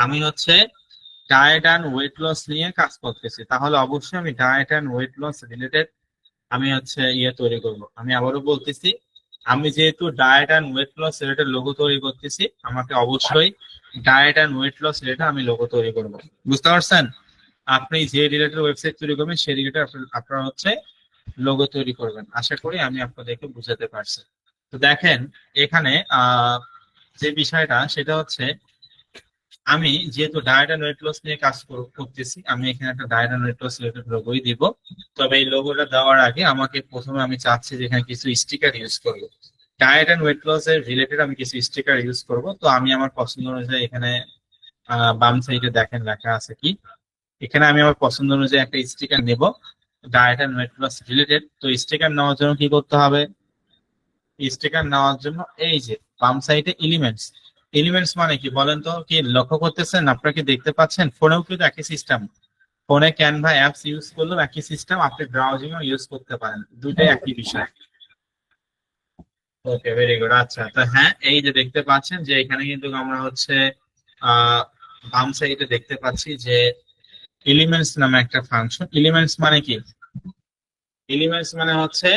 আমি হচ্ছে ডায়েট অ্যান্ড ওয়েট লস নিয়ে কাজ করতেছি, তাহলে অবশ্যই আমি diet and weight loss related আমি হচ্ছে ইয়ে তৈরি করব। আমি আবারও বলতেছি, আমি যেহেতু diet and weight loss related logo তৈরি করতেছি, আমাকে অবশ্যই diet and weight loss related আমি লোগো তৈরি করব। বুঝতে পারছেন? আপনি যে রিলেটেড ওয়েবসাইট তৈরি করবেন সেই রিলেটেড আপনারা হচ্ছে লোগো তৈরি করবেন। আশা করি আমি আপনাদেরকে বুঝাতে পারছি। তো দেখেন এখানে যে বিষয়টা সেটা হচ্ছে, আমি যেহেতু ডায়েট অ্যান্ড ওয়েট লস নিয়ে কাজ করতেছি, আমি এখানে একটা diet and weight loss related লোগোই দিব। তবে এই লোগোটা দেওয়ার আগে আমাকে প্রথমে আমি চাচ্ছি যে এখানে কিছু স্টিকার ইউজ করব। ডায়েট অ্যান্ড ওয়েট লস এর রিলেটেড আমি কিছু স্টিকার ইউজ করব। তো আমি আমার পছন্দ অনুযায়ী এখানে বাম সাইডে দেখেন লেখা আছে কি, এখানে আমি আমার পছন্দ অনুযায়ী একটা স্টিকার নেব diet and weight loss related. তো স্টিকার নেওয়ার জন্য কি করতে হবে? স্টিকার নেওয়ার জন্য এই যে বাম সাইডে এলিমেন্টস, এলিমেন্টস মানে কি বলেন তো? কি লক্ষ্য করতেছেন? আপনারা কি দেখতে পাচ্ছেন? ফোনেও কিন্তু একই সিস্টেম, ফোনে ক্যানভা অ্যাপস ইউজ করলেও একই সিস্টেম, আপনি ব্রাউজিং ও ইউজ করতে পারেন, দুইটাই একই বিষয়। ওকে, ভেরি গুড। আচ্ছা, তো হ্যাঁ, এই যে দেখতে পাচ্ছেন যে এখানে কিন্তু আমরা হচ্ছে আহ বাম সাইডে দেখতে পাচ্ছি যে এলিমেন্টস নামে একটা ফাংশন। এলিমেন্টস মানে কি? এলিমেন্টস মানে হচ্ছে,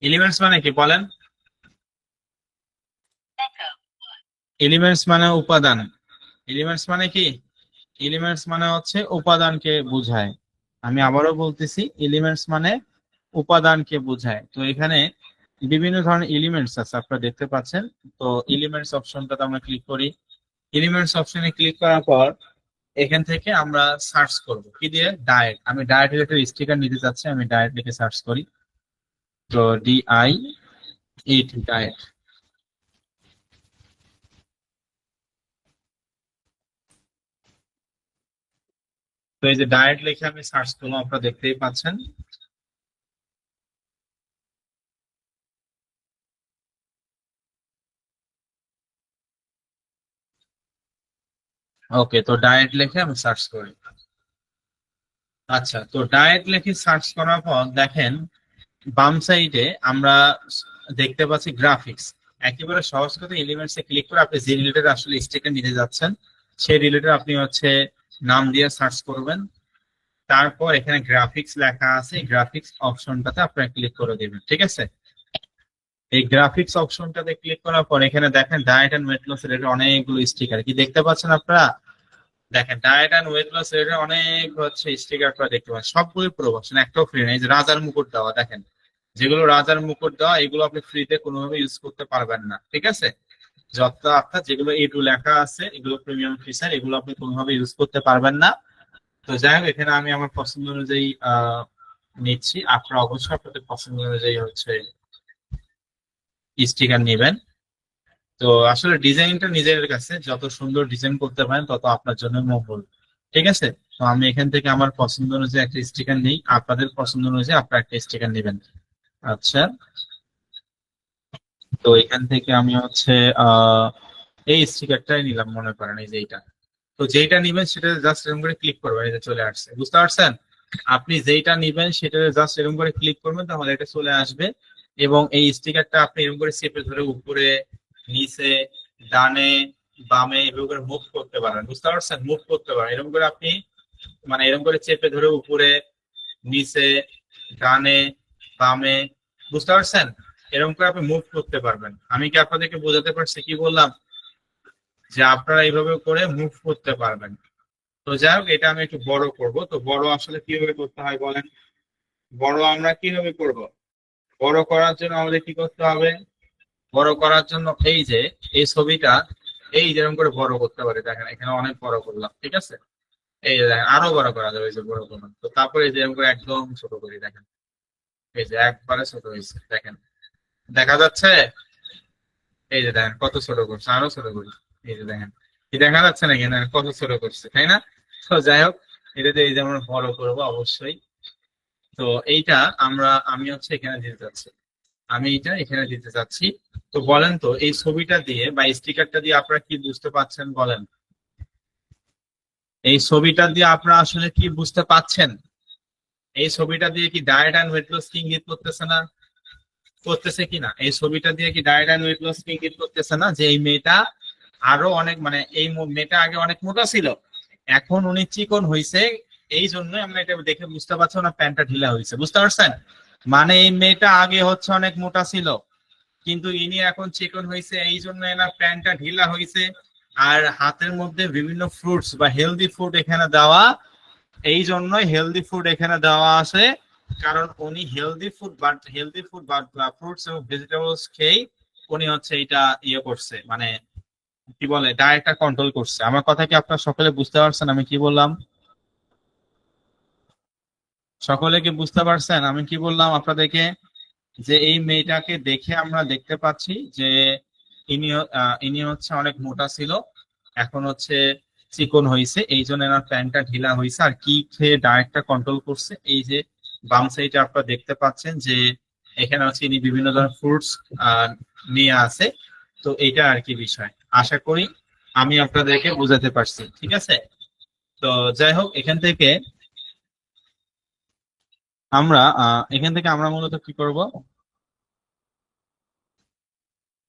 এলিমেন্টস মানে কি বলেন? এলিমেন্টস মানে উপাদান। এলিমেন্টস মানে কি? এলিমেন্টস মানে হচ্ছে উপাদানকে বোঝায়। আমি আবারও বলতেছি, এলিমেন্টস মানে উপাদানকে বোঝায়। তো এখানে বিভিন্ন ধরনের এলিমেন্টস আছে আপনারা দেখতে পাচ্ছেন। তো এলিমেন্টস অপশনটাতে আমরা ক্লিক করি। এলিমেন্টস অপশনে ক্লিক করার পর এখান থেকে আমরা সার্চ করব কি দিয়ে? ডায়েট। আমি ডায়েট রিলেটেড স্টিকার নিতে চাচ্ছি, আমি ডায়েট লিখে সার্চ করি। তো DI8 ডায়েট। তো এই যে ডায়েট লিখে আমি সার্চ করলাম, আপনারা দেখতেই পাচ্ছেন। ওকে, তো ডায়েট লিখে আমি সার্চ করি। আচ্ছা, তো ডায়েট লিখে সার্চ করার পর দেখেন বাম সাইডে আমরা দেখতে পাচ্ছি গ্রাফিক্স। একেবারে সহজ কথা, এলিমেন্টস এ ক্লিক করে আপনি যে রিলেটেড আসলে স্টিকার নিতে যাচ্ছেন সেই রিলেটেড আপনি হচ্ছে নাম দিয়ে সার্চ করবেন। তারপর এখানে গ্রাফিক্স লেখা আছে, গ্রাফিক্স অপশনটাতে আপনারা ক্লিক করে দিবেন, ঠিক আছে? এই গ্রাফিক্স অপশনটাতে ক্লিক করার পর এখানে দেখেন diet and weight loss related অনেকগুলো স্টিকার কি দেখতে পাচ্ছেন আপনারা? দেখেন diet and weight loss related অনেক হচ্ছে স্টিকার আপনারা দেখতে পাচ্ছেন, সবগুলো প্রমোশন, একটাও ফ্রি নেই। এই যে রাজার মুকুট দেওয়া, দেখেন যেগুলো রাজার মুকুট দেওয়া এগুলো আপনি ফ্রিতে কোনোভাবে ইউজ করতে পারবেন না, ঠিক আছে? যত আপনার যেগুলো A2 লেখা আছে এগুলো প্রিমিয়াম ফিচার, এগুলো আপনি কোনোভাবে ইউজ করতে পারবেন না। তো যাই হোক, এখানে আমি আমার পছন্দ অনুযায়ী নিচ্ছি। আপনারা অবশ্যই আপনাদের পছন্দ অনুযায়ী হচ্ছে স্টিকার নেবেন। তো আসলে ডিজাইনটা নিজের কাছে, যত সুন্দর ডিজাইন করতে পারেন তত আপনার জন্য মঙ্গল, ঠিক আছে? তো আমি এখান থেকে আমার পছন্দ অনুযায়ী একটা স্টিকার নিই, আপনাদের পছন্দ অনুযায়ী আপনারা একটা স্টিকার নেবেন। আচ্ছা, তো এখান থেকে আমি হচ্ছে আহ এই স্টিকারটাই নিলাম মনে করেন, এই যে এইটা। তো যেইটা নিবেন সেটা জাস্ট এরকম করে ক্লিক করবেন, এই যে চলে আসছে, বুঝতে পারছেন? আপনি যেইটা নিবেন সেটা জাস্ট এরকম করে ক্লিক করবেন, তাহলে এটা চলে আসবে। এবং এই স্টিকারটা আপনি এরকম করে চেপে ধরে উপরে, নিচে, ডানে, বামে এভাবে করে মুভ করতে পারেন, বুঝতে পারছেন? মুভ করতে পারেন এরকম করে আপনি, মানে এরকম করে চেপে ধরে উপরে, নিচে, ডানে, বামে, বুঝতে পারছেন? এরকম করে আপনি মুভ করতে পারবেন। আমি কি আপনাদেরকে বোঝাতে পারছি কি বললাম? যে আপনারা এইভাবে করে মুভ করতে পারবেন। তো যাই হোক, এটা আমি একটু বড় করব। তো বড় আসলে কিভাবে করতে হয় বলেন? বড় আমরা কিভাবে করব? বড় করার জন্য আমাদের কি করতে হবে? বড় করার জন্য এই যে এই ছবিটা, এই যেরকম করে বড় করতে পারি, দেখেন এখানে অনেক বড় করলাম, ঠিক আছে? এই যে দেখেন আরো বড় করা যাবে, এই যে বড় করলাম, তো তারপরে এই যে এরকম করে একদম ছোট করি, দেখেন এই যে একবারে ছোট হয়েছে, দেখেন দেখা যাচ্ছে? এই যে দেখেন কত ছোট করছে, আরো ছোট করি, এই যে দেখেন, কি দেখা যাচ্ছে নাকি না কত ছোট করছে, তাই না? তো যাই হোক, এটাতে এই যে আমরা বড় করবো অবশ্যই। তো এইটা আমি হচ্ছে এখানে দিতে চাচ্ছি, আমি এটা এখানে দিতে চাচ্ছি। তো বলেন তো এই ছবিটা দিয়ে বা স্টিকারটা দিয়ে আপনারা কি বুঝতে পাচ্ছেন বলেন? এই ছবিটা দিয়ে আপনারা আসলে কি বুঝতে পাচ্ছেন? এই ছবিটা দিয়ে কি ডায়েট অ্যান্ড ওয়েট লস কি ইঙ্গিত করতেছে না? করতেছে কিনা? এই ছবিটা দিয়ে কি ডায়েট অ্যান্ড ওয়েট লস কি ইঙ্গিত করতেছে না যে এই মেয়েটা আরো অনেক, মানে এই মেয়েটা আগে অনেক মোটা ছিল, এখন উনি চিকন হয়েছে। এই জন্যই আমরা এটা দেখে বুঝতে পারছি না প্যান্টটা ঢিলা হয়েছে, বুঝতে পারছেন? মানে এই মেয়েটা আগে হচ্ছে অনেক মোটা ছিল, কিন্তু ইনি এখন চিকন হয়েছে, এই জন্য এনার প্যান্টটা ঢিলা হয়েছে। আর হাতের মধ্যে বিভিন্ন ফ্রুটস বা হেলদি ফুড এখানে দেওয়া, এই জন্যই হেলদি ফুড এখানে দেওয়া আছে। কারণ উনি হেলদি ফুড বা ফ্রুটস এবং ভেজিটেবলস খেয়ে উনি হচ্ছে এটা ইয়ে করছে, মানে কি বলে, ডায়েটটা কন্ট্রোল করছে। আমার কথা কি আপনারা সকলে বুঝতে পারছেন আমি কি বললাম? সকলে কি বুঝতে পারছেন আমি কি বললাম আপনাদেরকে? যে এই মেয়েটাকে দেখে আমরা দেখতে পাচ্ছি যে ইনি হচ্ছে অনেক মোটা ছিল, এখন হচ্ছে চিকন হয়েছে, এই জন্য এনার প্যান্টটা ঢিলা হয়েছে। আর কি খেয়ে ডায়েটটা কন্ট্রোল করছে, এই যে বাম সাইডে আপনারা দেখতে পাচ্ছেন যে এখানে হচ্ছে ইনি বিভিন্ন ধরনের ফ্রুটস নিয়ে আছে। তো এটা আর কি বিষয়, আশা করি আমি আপনাদেরকে বুঝাতে পারছি, ঠিক আছে? তো যাই হোক, এখান থেকে আমরা মূলত কি করব?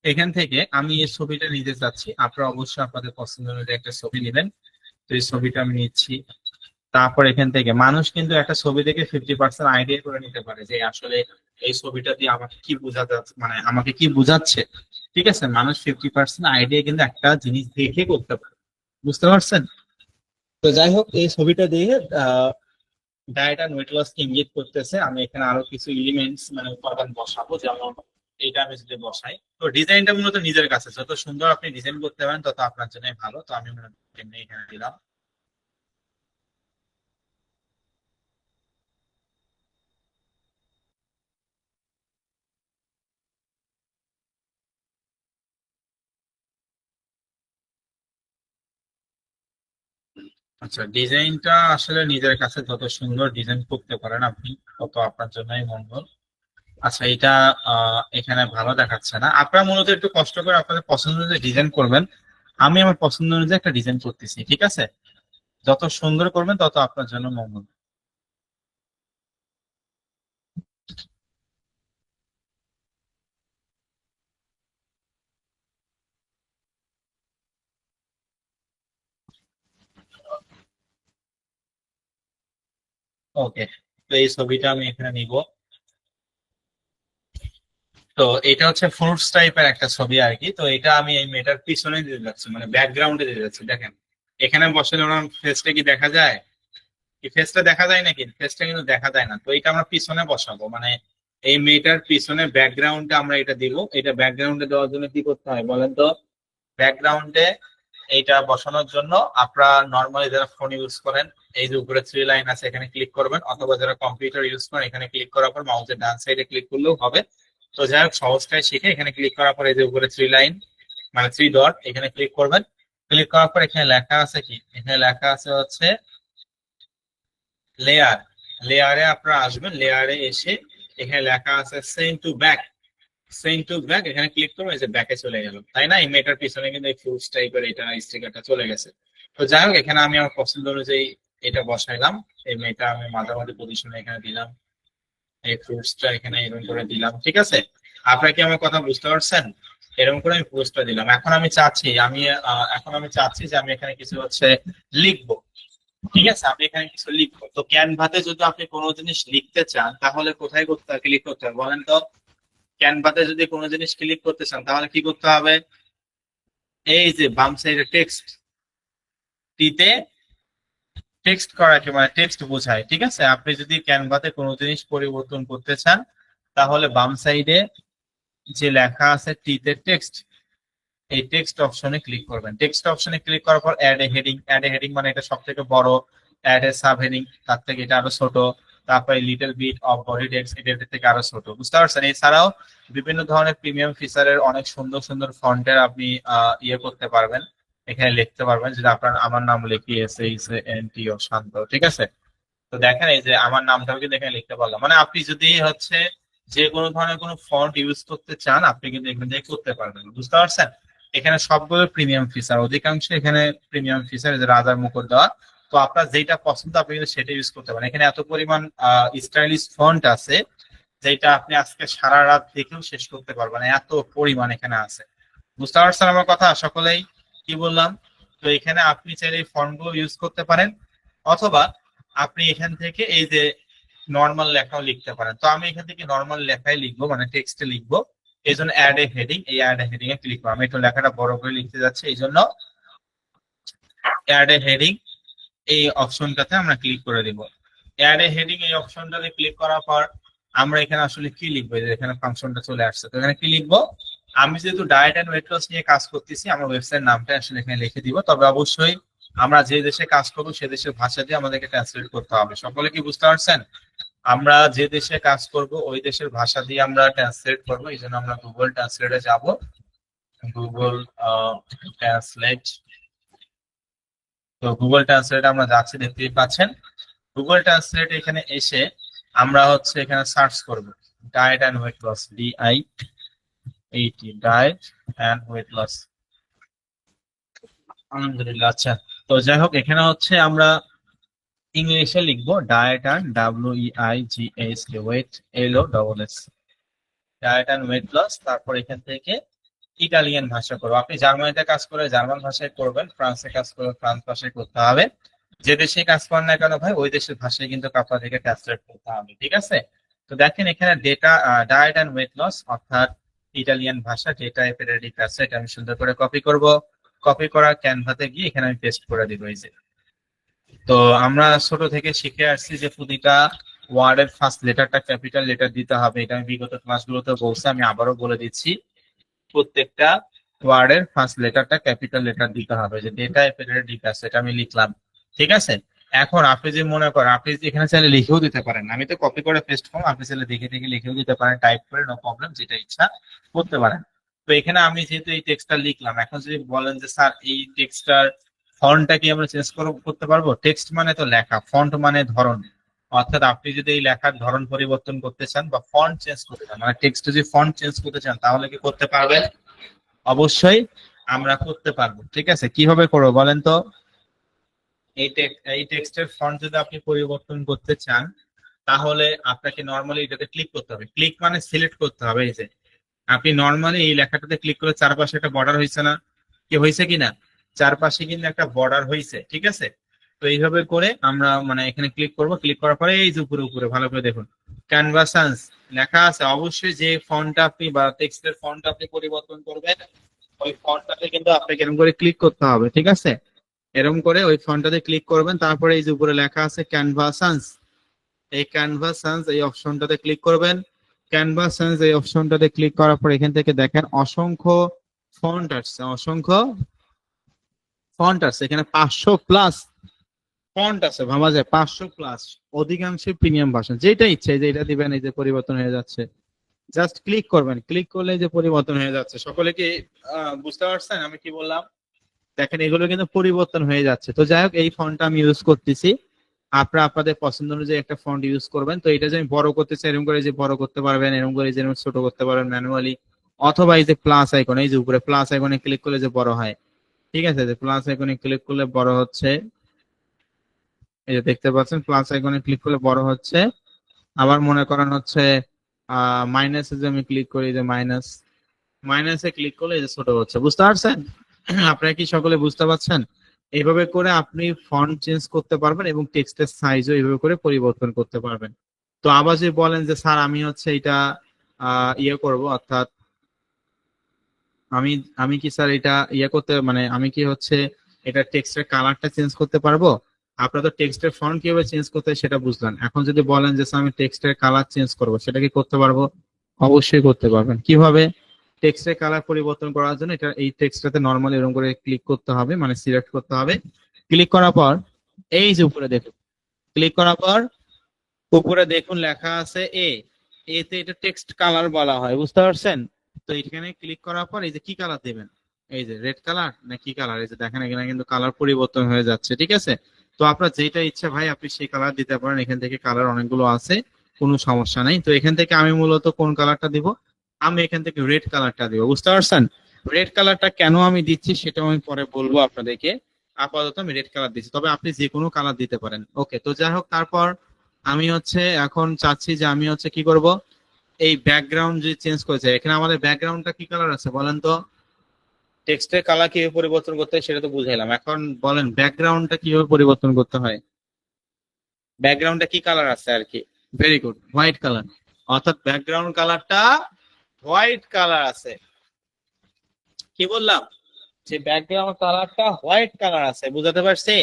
এখান থেকে আমি এই ছবিটা নিতে চাচ্ছি, আপনারা অবশ্যই আপনাদের পছন্দ অনুযায়ী একটা ছবি নেবেন। তো এই ছবিটা আমি নিচ্ছি। তারপর এখান থেকে মানুষ কিন্তু একটা ছবি দেখে 50% আইডিয়া করে নিতে পারে যে আসলে এই ছবিটা দিয়ে আমাকে কি বোঝাতে, মানে আমাকে কি বোঝাচ্ছে। ঠিক আছে, মানুষ 50% আইডিয়া কিন্তু একটা জিনিস দেখে করতে পারে, বুঝতে পারছেন? তো যাই হোক, এই ছবিটা দিয়ে ডায়েট অ্যান্ড ওয়েট লস ইঙ্গিত করতেছে। আমি এখানে আরো কিছু এলিমেন্টস মানে উপাদান বসাবো, যেমন এটা আমি যদি বসাই, তো ডিজাইনটা মূলত নিজের কাছে, যত সুন্দর আপনি ডিজাইন করতে পারেন তত আপনার জন্য ভালো। তো আমি মূলত এমনি এখানে দিলাম। আচ্ছা, ডিজাইনটা আসলে নিজের কাছে যত সুন্দর ডিজাইন করতে পারেন আপনি, তত আপনার জন্যই মঙ্গল। আচ্ছা, এটা এখানে ভালো দেখাচ্ছে না। আপনারা মূলত একটু কষ্ট করে আপনাদের পছন্দ অনুযায়ী ডিজাইন করবেন। আমি আমার পছন্দ অনুযায়ী একটা ডিজাইন করতেছি, ঠিক আছে? যত সুন্দর করবেন তত আপনার জন্য মঙ্গল। ওকে, তো এই ছবিটা আমি এখানে নিব। তো এটা হচ্ছে ফ্রুটস টাইপের একটা ছবি আর কি। তো এটা আমি এই মেয়েটার পিছনে দিতে যাচ্ছি, মানে ব্যাকগ্রাউন্ডে দিতে যাচ্ছি। দেখেন এখানে বসলে ওনার ফেসটা কি দেখা যায়? কি ফেসটা দেখা যায় নাকি? ফেসটা কিন্তু দেখা যায় না। তো এটা আমরা পিছনে বসাবো, মানে এই মেয়েটার পিছনে ব্যাকগ্রাউন্ডে আমরা এটা দিব। এটা ব্যাকগ্রাউন্ডে দেওয়ার জন্য কি করতে হয় বলেন তো? ব্যাকগ্রাউন্ডে এইটা বসানোর জন্য আপনারা নর্মালি যারা ফোন ইউজ করেন, এই যে উপরে থ্রি লাইন আছে এখানে ক্লিক করবেন, অথবা যারা কম্পিউটার ইউজ করেন এখানে ক্লিক করার পর মাউসের ডান সাইডে ক্লিক করলেও হবে। তো যাই হোক, সহজটাই শিখে এখানে ক্লিক করার পর এই যে উপরে থ্রি লাইন, মানে থ্রি ডট, এখানে ক্লিক করবেন। ক্লিক করার পর এখানে লেখা আছে কি? এখানে লেখা আছে হচ্ছে লেয়ার। লেয়ারে আপনারা আসবেন, লেয়ারে এসে এখানে লেখা আছে send to back. Send to back, এখানে ক্লিক করবো, এই যে ব্যাকে চলে গেল, তাই না? এই মেয়েটার পিছনে কিন্তু এই ফ্রুটস টাইপের এটা স্টিকারটা চলে গেছে। তো যাই হোক, এখানে আমি আমার পছন্দ অনুযায়ী এটা বসাইলাম, এই মেয়েটা আমি মাঝামাঝি পজিশনে এখানে দিলাম, এই ফ্রুটসটা এখানে এরকম করে দিলাম, ঠিক আছে? আপনারা কি আমার কথা বুঝতে পারছেন? এরকম করে আমি ফ্রুটসটা দিলাম। এখন আমি চাচ্ছি যে আমি এখানে কিছু হচ্ছে লিখবো, ঠিক আছে? আপনি এখানে কিছু লিখবো, তো ক্যানভাতে যদি আপনি কোনো জিনিস লিখতে চান তাহলে কোথায় করতে হবে, ক্লিক করতে হবে বলেন তো? ক্যানভাতে যদি কোনো জিনিস ক্লিক করতে চান তাহলে কি করতে হবে? এই যে বাম সাইডে টেক্সট, টিতে টেক্সট করাকে মানে টেক্সট বোঝায়, ঠিক আছে? আপনি যদি ক্যানভাতে কোনো জিনিস পরিবর্তন করতে চান তাহলে বাম সাইডে যে লেখা আছে টিতে টেক্সট, এই টেক্সট অপশনে ক্লিক করবেন। টেক্সট অপশনে ক্লিক করার পর add a heading, add a heading মানে এটা সব থেকে বড়, অ্যাড এ সাব হেডিং তার থেকে এটা আরো ছোট, তারপরে little bit of body text এটা থেকে আরো ছোট, বুঝতে পারছেন? এছাড়াও বিভিন্ন ধরনের প্রিমিয়াম ফিচারের অনেক সুন্দর সুন্দর ফন্টের আপনি ইয়ে করতে পারবেন, এখানে লিখতে পারবেন। যদি আপনার আমার নাম লিখি SHANT ও শান্ত, ঠিক আছে? তো দেখেন এই যে আমার নামটাও কিন্তু এখানে লিখতে পারলাম। মানে আপনি যদি হচ্ছে যে কোনো ধরনের কোনো ফন্ট ইউজ করতে চান আপনি কিন্তু এখান থেকে করতে পারবেন, বুঝতে পারছেন? এখানে সবগুলো প্রিমিয়াম ফিচার, অধিকাংশ এখানে প্রিমিয়াম ফিচার, যে রাজার মুকুট দেওয়া। তো আপনার যেটা পছন্দ আপনি কিন্তু সেটা ইউজ করতে পারেন। এখানে এত পরিমাণ স্টাইলিশ ফন্ট আছে যেটা আপনি আজকে সারা রাত দেখেও শেষ করতে পারবেন না, এত পরিমাণ এখানে আছে, বুঝতে পারছেন আমার কথা সকলেই? কি বললাম? তো এখানে আপনি চাইলে এই ফন্ট গুলো ইউজ করতে পারেন, অথবা আপনি এখান থেকে এই যে নর্মাল লেখাও লিখতে পারেন। তো আমি এখান থেকে নর্মাল লেখাই লিখবো, মানে টেক্সটে লিখবো, এই জন্য অ্যাড এ হেডিং, এই অ্যাড এ হেডিং এ ক্লিক করবো। আমি একটু লেখাটা বড় করে লিখতে যাচ্ছি, এই জন্য অ্যাড এ হেডিং এই অপশনটাতে আমরা ক্লিক করে দিব। অ্যাড এ হেডিং এই অপশনটাতে ক্লিক করার পর আমরা এখানে আসলে কি লিখবো, যে এখানে ফাংশনটা চলে আসছে, তো এখানে কি লিখবো? আমি যেহেতু ডায়েট এন্ড ওয়েট লস নিয়ে কাজ করতেছি, আমার ওয়েবসাইট নামটা আসলে এখানে লিখে দিব। তবে অবশ্যই আমরা যে দেশে কাজ করবো সে দেশের ভাষা দিয়ে আমাদেরকে ট্রান্সলেট করতে হবে। সকলে কি বুঝতে পারছেন? আমরা যে দেশে কাজ করব ওই দেশের ভাষা দিয়ে আমরা ট্রান্সলেট করবো, এই জন্য আমরা গুগল ট্রান্সলেটে যাব। গুগল ট্রান্সলেট, তো গুগল ট্রান্সলেট আমরা যাচ্ছি, দেখতেই পাচ্ছেন। গুগল ট্রান্সলেট এখানে এসে আমরা হচ্ছে এখানে সার্চ করব diet and weight loss, DIET, diet and weight loss. আলহামদুলিল্লাহ। আচ্ছা, তো যাই হোক এখানে হচ্ছে আমরা ইংলিশে লিখবো diet and WEIGHT, weight LOSS, diet and weight loss. তারপর এখান থেকে ইটালিয়ান ভাষা করবো। আপনি জার্মানিতে কাজ করে জার্মান ভাষায় করবেন, ফ্রান্সে কাজ করে ফ্রান্স ভাষায় করতে হবে। যে দেশে কাজ করেন না কেন ভাই, ওই দেশের ভাষায় কিন্তু আপনাদেরকে ট্রান্সলেট করতে হবে, ঠিক আছে? তো দেখেন এখানে ডায়েট অ্যান্ড ওয়েট লস অর্থাৎ ইটালিয়ান ভাষা, ডেটা এপিডেমিক আছে, এটা আমি সুন্দর করে কপি করব। কপি করা ক্যানভাতে গিয়ে এখানে আমি পেস্ট করে দিব, এই যে। তো আমরা ছোট থেকে শিখে আসছি যে প্রতিটা ওয়ার্ডের ফার্স্ট লেটারটা ক্যাপিটাল লেটার দিতে হবে, এটা আমি বিগত ক্লাসগুলোতে বলছি, আমি আবারও বলে দিচ্ছি। প্রত্যেকটা ওয়ার্ডের ফার্স্ট লেটারটা ক্যাপিটাল লেটার দিতে হবে, যে ডেটা এপিডেমিক আছে এটা আমি লিখলাম, ঠিক আছে? এখন আপনি যে মনে করেন আপনি এখানে চাইলে লিখেও দিতে পারেন, আমি তো কপি করে পেস্ট করবো, আপনি চাইলে দেখে দেখে লিখেও দিতে পারেন, টাইপ করে, নো প্রবলেম, যেটা ইচ্ছা করতে পারেন। তো এখানে আমি যেহেতু এই টেক্সটটা লিখলাম, এখন যদি বলেন যে স্যার এই টেক্সটটার ফন্টটা কি আমরা চেঞ্জ করতে পারবো? টেক্সট মানে তো লেখা, ফন্ট মানে ধরন, অর্থাৎ আপনি যদি এই লেখার ধরন পরিবর্তন করতে চান বা ফন্ট চেঞ্জ করতে চান, মানে টেক্সট যদি ফন্ট চেঞ্জ করতে চান তাহলে কি করতে পারবেন? অবশ্যই আমরা করতে পারবো, ঠিক আছে? কিভাবে করবো বলেন তো? এই টেক্সটের ফন্ট যদি আপনি পরিবর্তন করতে চান তাহলে আপনাকে নর্মালি এটাতে ক্লিক করতে হবে। ক্লিক মানে সিলেক্ট করতে হবে, এই যে আপনি নর্মালি এই লেখাটাতে ক্লিক করে চারপাশে একটা বর্ডার হয়েছে না, কি হয়েছে কিনা? চারপাশে কিন্তু একটা বর্ডার হয়েছে, ঠিক আছে? তো এইভাবে করে আমরা মানে এখানে ক্লিক করব, ক্লিক করার পরে এই যে উপরে উপরে ভালো করে দেখুন ক্যানভাসান্স লেখা আছে। অবশ্যই যে ফন্টটা আপনি বা টেক্সটের ফন্টটা আপনি পরিবর্তন করবেন ওই ফন্টটাতে কিন্তু আপনাকে এরকম করে ক্লিক করতে হবে, ঠিক আছে? এরকম করে ওই ফন্টটাতে ক্লিক করবেন, তারপরে এই যে উপরে লেখা আছে ক্যানভাসান্স, এই ক্যানভাসান্স এই অপশনটাতে ক্লিক করবেন। ক্যানভাসান্স এই অপশনটাতে ক্লিক করার পর এখান থেকে দেখেন অসংখ্য ফন্ট আসছে, অসংখ্য ফন্ট আছে এখানে, 500+ ফন্ট আছে, ভাবা যায় 500+, অধিকাংশ প্রিমিয়াম ভার্সন। যেটা ইচ্ছে যে এটা দিবেন, এই যে পরিবর্তন হয়ে যাচ্ছে, জাস্ট ক্লিক করবেন, ক্লিক করলে যে পরিবর্তন হয়ে যাচ্ছে। সকলে কি বুঝতে পারছেন আমি কি বললাম? দেখেন এগুলো কিন্তু পরিবর্তন হয়ে যাচ্ছে। তো যাই হোক এই ফন্টটা আমি ইউজ করতেছি, আপনারা আপনাদের পছন্দ অনুযায়ী একটা ফন্ট ইউজ করবেন। তো এটা যে আমি বড় করতে চাই এরকম করে যে বড় করতে পারবেন, এরকম করে যে ছোট করতে পারবেন ম্যানুয়ালি, অথবা এই যে প্লাস আইকন, এই যে উপরে প্লাস আইকনে ক্লিক করলে যে বড় হয়, ঠিক আছে, যে প্লাস আইকনে ক্লিক করলে বড় হচ্ছে, এই যে দেখতে পাচ্ছেন প্লাস আইকনে ক্লিক করলে বড় হচ্ছে। আবার মনে করেন হচ্ছে মাইনাসে যে আমি ক্লিক করি, যে মাইনাসে ক্লিক করলে এই যে ছোট হচ্ছে। বুঝতে পারছেন? আপনারা কি সকলে বুঝতে পারছেন? এইভাবে করে আপনি ফন্ট চেঞ্জ করতে পারবেন এবং টেক্সটের সাইজও এইভাবে করে পরিবর্তন করতে পারবেন। তো আবার যদি বলেন যে স্যার আমি হচ্ছে এটা ইয়ে করব, অর্থাৎ আমি আমি কি স্যার এটা ইয়ে করতে, মানে আমি কি হচ্ছে এটা টেক্সটের কালারটা চেঞ্জ করতে পারবো? আপনারা তো টেক্সটের ফন্ট কিভাবে চেঞ্জ করতে হয় সেটা বুঝলেন। এখন যদি বলেন যে স্যার আমি টেক্সটের কালার চেঞ্জ করব, সেটা কি করতে পারবো? অবশ্যই করতে পারবেন। কিভাবে? টেক্সটের কালার পরিবর্তন করার জন্য এটা এই টেক্সটটাতে নরমালি এরকম করে ক্লিক করতে হবে, মানে সিলেক্ট করতে হবে। ক্লিক করার পর এই যে উপরে দেখুন, ক্লিক করার পর উপরে দেখুন লেখা আছে এতে এটা টেক্সট কালার বলা হয়। বুঝতে পারছেন? তো এখানে ক্লিক করার পর এই যে কি কালার দেবেন, এই যে রেড কালার না কি কালার, এই যে দেখেন এখানে কিন্তু কালার পরিবর্তন হয়ে যাচ্ছে। ঠিক আছে? তো আপনার যেটা ইচ্ছা ভাই আপনি সেই কালার দিতে পারেন। এখান থেকে কালার অনেকগুলো আছে, কোনো সমস্যা নাই। তো এখান থেকে আমি মূলত কোন কালারটা দিব, আমি এখান থেকে রেড কালারটা দিব। বুঝতে পারছেন? রেড কালারটা কেন আমি দিচ্ছি সেটাও আমি পরে বলবো আপনাদেরকে। আপাতত আমি রেড কালার দিচ্ছি, তবে আপনি যে কোনো কালার দিতে পারেন। ওকে, তো যাই হোক, তারপর আমি হচ্ছে এখন চাচ্ছি যে আমি হচ্ছে কি করব, এই ব্যাকগ্রাউন্ড যে চেঞ্জ করেছে, এখানে আমাদের ব্যাকগ্রাউন্ডটা কি কালার আছে বলেন তো? টেক্সটের কালার কিভাবে পরিবর্তন করতে হয় সেটা তো বুঝাইলাম, এখন বলেন ব্যাকগ্রাউন্ডটা কিভাবে পরিবর্তন করতে হয়। ব্যাকগ্রাউন্ডটা কি কালার আছে আর কি? Very good, white colour. অর্থাৎ ব্যাকগ্রাউন্ড কালারটা হোয়াইট কালার আছে। কি বললাম? যে ব্যাকগ্রাউন্ড কালারটা হোয়াইট কালার আছে। বুঝাতে পারছি?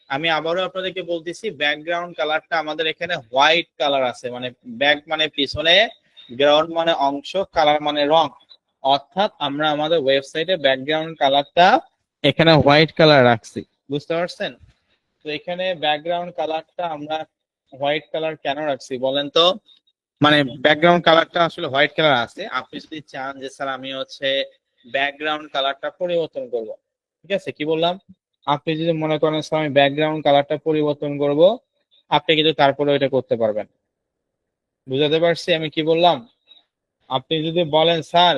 আমি আবারও আপনাদেরকে বলতেছি, ব্যাকগ্রাউন্ড কালারটা আমাদের এখানে হোয়াইট কালার আছে। মানে ব্যাক মানে পিছনে, গ্রাউন্ড মানে অংশ, কালার মানে রং। অর্থাৎ আমরা আমাদের ওয়েবসাইটে ব্যাকগ্রাউন্ড কালারটা এখানে হোয়াইট কালার রাখছি। বুঝতে পারছেন? তো এখানে ব্যাকগ্রাউন্ড কালারটা আমরা হোয়াইট কালার কেন রাখছি বলেন তো? মানে ব্যাকগ্রাউন্ড কালারটা আসলে হোয়াইট কালার আছে। আপনি যদি চান যে স্যার আমি হচ্ছে ব্যাকগ্রাউন্ড কালারটা পরিবর্তন করব, ঠিক আছে, কি বললাম, আপনি যদি মনে করেন স্যার আমি ব্যাকগ্রাউন্ড কালারটা পরিবর্তন করব, আপনি কিন্তু তারপরে এটা করতে পারবেন। বুঝাতে পারছি আমি কি বললাম? আপনি যদি বলেন স্যার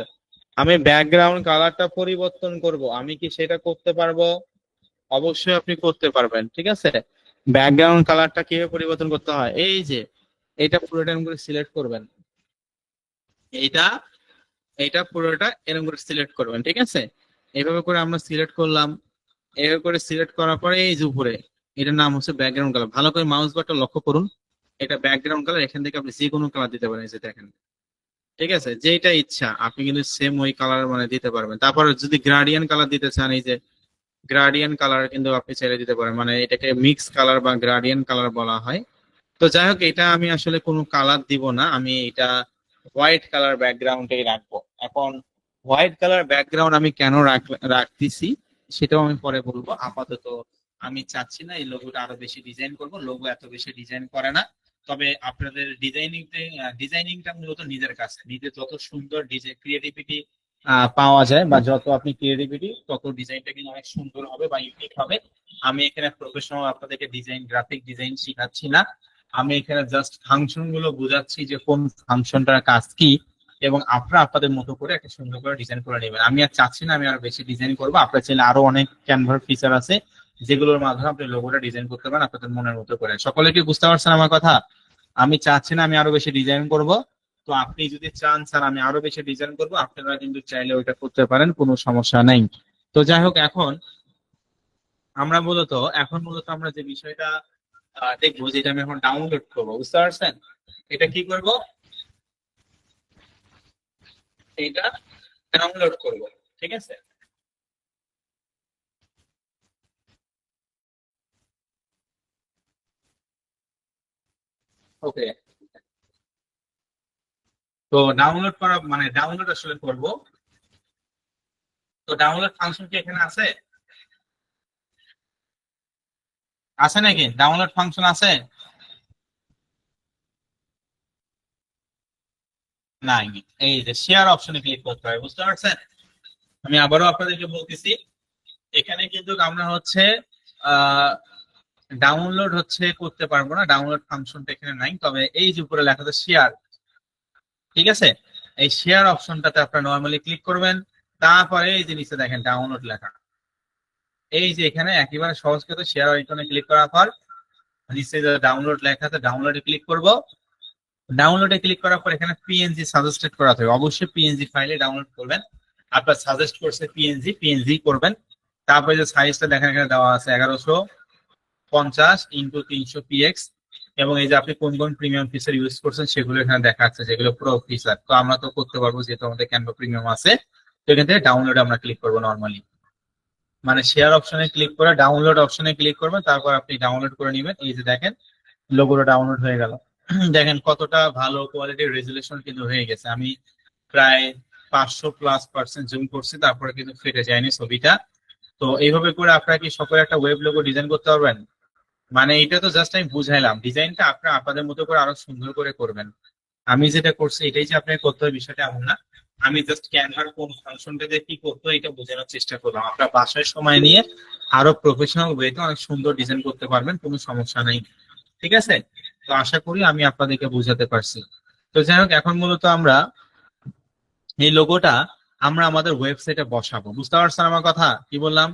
আমি ব্যাকগ্রাউন্ড কালারটা পরিবর্তন করব, আমি কি সেটা করতে পারবো? অবশ্যই আপনি করতে পারবেন। ঠিক আছে? ব্যাকগ্রাউন্ড কালারটা কিভাবে পরিবর্তন করতে হয়, এই যে এটা পুরোটা এরকম করে সিলেক্ট করবেন, এইটা এটা পুরোটা এরকম করে সিলেক্ট করবেন। ঠিক আছে? এইভাবে করে আমরা সিলেক্ট করলাম। এইভাবে করে সিলেক্ট করার পরে এই যে উপরে এটার নাম হচ্ছে ব্যাকগ্রাউন্ড কালার। ভালো করে মাউস বাটন লক্ষ্য করুন, এটা ব্যাকগ্রাউন্ড কালার। এখান থেকে আপনি যে কোনো কালার দিতে পারেন, এই যে দেখেন। ঠিক আছে? যেটা ইচ্ছা আপনি কিন্তু সেম ওই কালার মানে দিতে পারবেন। তারপর যদি গ্রাডিয়ান কালার দিতে চান, এই যে গ্রাডিয়ান কালার কিন্তু আপনি ছেড়ে দিতে পারেন, মানে এটাকে মিক্স কালার বা গ্রাডিয়ান কালার বলা হয়। তো যাই হোক, এটা আমি আসলে কোনো কালার দিব না, আমি এটা হোয়াইট কালার ব্যাকগ্রাউন্ডেই রাখবো। এখন হোয়াইট কালার ব্যাকগ্রাউন্ড আমি কেন রাখতেছি সেটাও আমি পরে বলবো। আপাতত আমি চাচ্ছি না এই লোগোটা আরো বেশি ডিজাইন করব, লোগো এত বেশি ডিজাইন করে না। তবে আপনাদের ডিজাইনিংটা মূলত নিজের কাছে, নিজে যত সুন্দর ডিজাইন ক্রিয়েটিভিটি পাওয়া যায়, বা যত আপনি ক্রিয়েটিভিটি তত ডিজাইনটা কিন্তু অনেক সুন্দর হবে বা ইউনিক হবে। আমি এখানে প্রফেশনাল আপনাদেরকে ডিজাইন, গ্রাফিক ডিজাইন শিখাচ্ছি না। আমি এখানে জাস্ট ফাংশন গুলো বোঝাচ্ছি যে কোন ফাংশনটার কাজ কি, এবং আপনারা আপনাদের মতো করে একটা সুন্দর করে ডিজাইন করে নেবেন। আমি আর চাচ্ছি না আমি আরো বেশি ডিজাইন করবো। আপনার চাইলে আরো অনেক ক্যানভার ফিচার আছে যেগুলোর মাধ্যমে আপনি লোগোটা ডিজাইন করতে পারেন আপনাদের মনের মতো করে। সকলে কি বুঝতে পারছেন আমার কথা? আমি চাচ্ছি না আমি আরো বেশি ডিজাইন করব। তো আপনি যদি চান স্যার আমি আরো বেশি ডিজাইন করব, আপনারা কিন্তু চাইলে ওইটা করতে পারেন, কোনো সমস্যা নাই। তো যাই হোক, এখন মূলত আমরা যে বিষয়টা দেখবো, যেটা আমি এখন ডাউনলোড করবো। বুঝতে পারছেন? এটা কি করব, এটা ডাউনলোড করব। ঠিক আছে? ওকে, তো ডাউনলোড করা মানে ডাউনলোড আসলে করব। তো ডাউনলোড ফাংশন কি এখানে আছে? আছে নাকি ডাউনলোড ফাংশন আছে? নাই। এই যে শেয়ার অপশনে ক্লিক করতে হয়। বুঝতে পারছেন? আমি আবারও আপনাদেরকে বলতেছি, এখানে কিন্তু আমরা হচ্ছে ডাউনলোড হচ্ছে করতে পারবো না, ডাউনলোড ফাংশনটা এখানে নাই, তবে এই যে উপরে লেখা আছে শেয়ার, ঠিক আছে, এই শেয়ার অপশনটাতে আপনারা নর্মালি ক্লিক করবেন। তারপরে এই যে নিচে দেখেন ডাউনলোড লেখা, এই যে এখানে একেবারে সহজ করে শেয়ার আইকনে ক্লিক করার পর নিচে যে ডাউনলোড লেখা আছে ডাউনলোডে ক্লিক করব। ডাউনলোডে ক্লিক করার পর এখানে পিএনজি সাজেস্টেড করা থাকবে, অবশ্যই পিএনজি ফাইলে ডাউনলোড করবেন। আপনার সাজেস্ট করছে পিএনজি করবেন। তারপরে যে সাইজটা দেখেন এখানে দেওয়া আছে 1150x300 px, এবং এই যে আপনি কোন কোন প্রিমিয়াম ফিচার ইউজ করছেন সেগুলো এখানে দেখাচ্ছে, যেগুলো প্রো ফিচার। তো আমরা তো করতে পারবো যেহেতু আমাদের ক্যানভা প্রিমিয়াম আছে। তো এখান থেকে ডাউনলোড আমরা ক্লিক করবো নর্মালি, মানে শেয়ার অপশনে ক্লিক করে ডাউনলোড অপশনে ক্লিক করবেন, তারপর আপনি ডাউনলোড করে নেবেন। এই যে দেখেন লোগোটা ডাউনলোড হয়ে গেল। দেখেন কতটা ভালো কোয়ালিটির রেজুলেশন কিন্তু হয়ে গেছে। আমি প্রায় 500+% জুম করছি, তারপরে কিন্তু ফেটে যায়নি ছবিটা। তো এইভাবে করে আপনারা কি সকলে একটা ওয়েব লোগো ডিজাইন করতে পারবেন। মানে এটা তো জাস্ট আমি বুঝাইলাম, ডিজাইনটা আপনারা আপনাদের মতো করে আরো সুন্দর করে করবেন। আমি যেটা করছি এটাই যে আপনাকে করতে হবে বিষয়টা এমন না। আমি জাস্ট ক্যানভার কোন ফাংশনটাতে কি করতে হয় এটা বোঝানোর চেষ্টা করলাম। আপনার বাসায় সময় নিয়ে আরো প্রফেশনাল ওয়েতে অনেক সুন্দর ডিজাইন করতে পারবেন, কোনো সমস্যা নেই। ঠিক আছে, তো আশা করি আমি আপনাদেরকে বোঝাতে পারছি। তো যাই হোক, এখন মূলত আমরা এই লোগোটা আমরা আমাদের ওয়েবসাইটে বসাবো। বুঝতে পারছেন আমার কথা কি বললাম?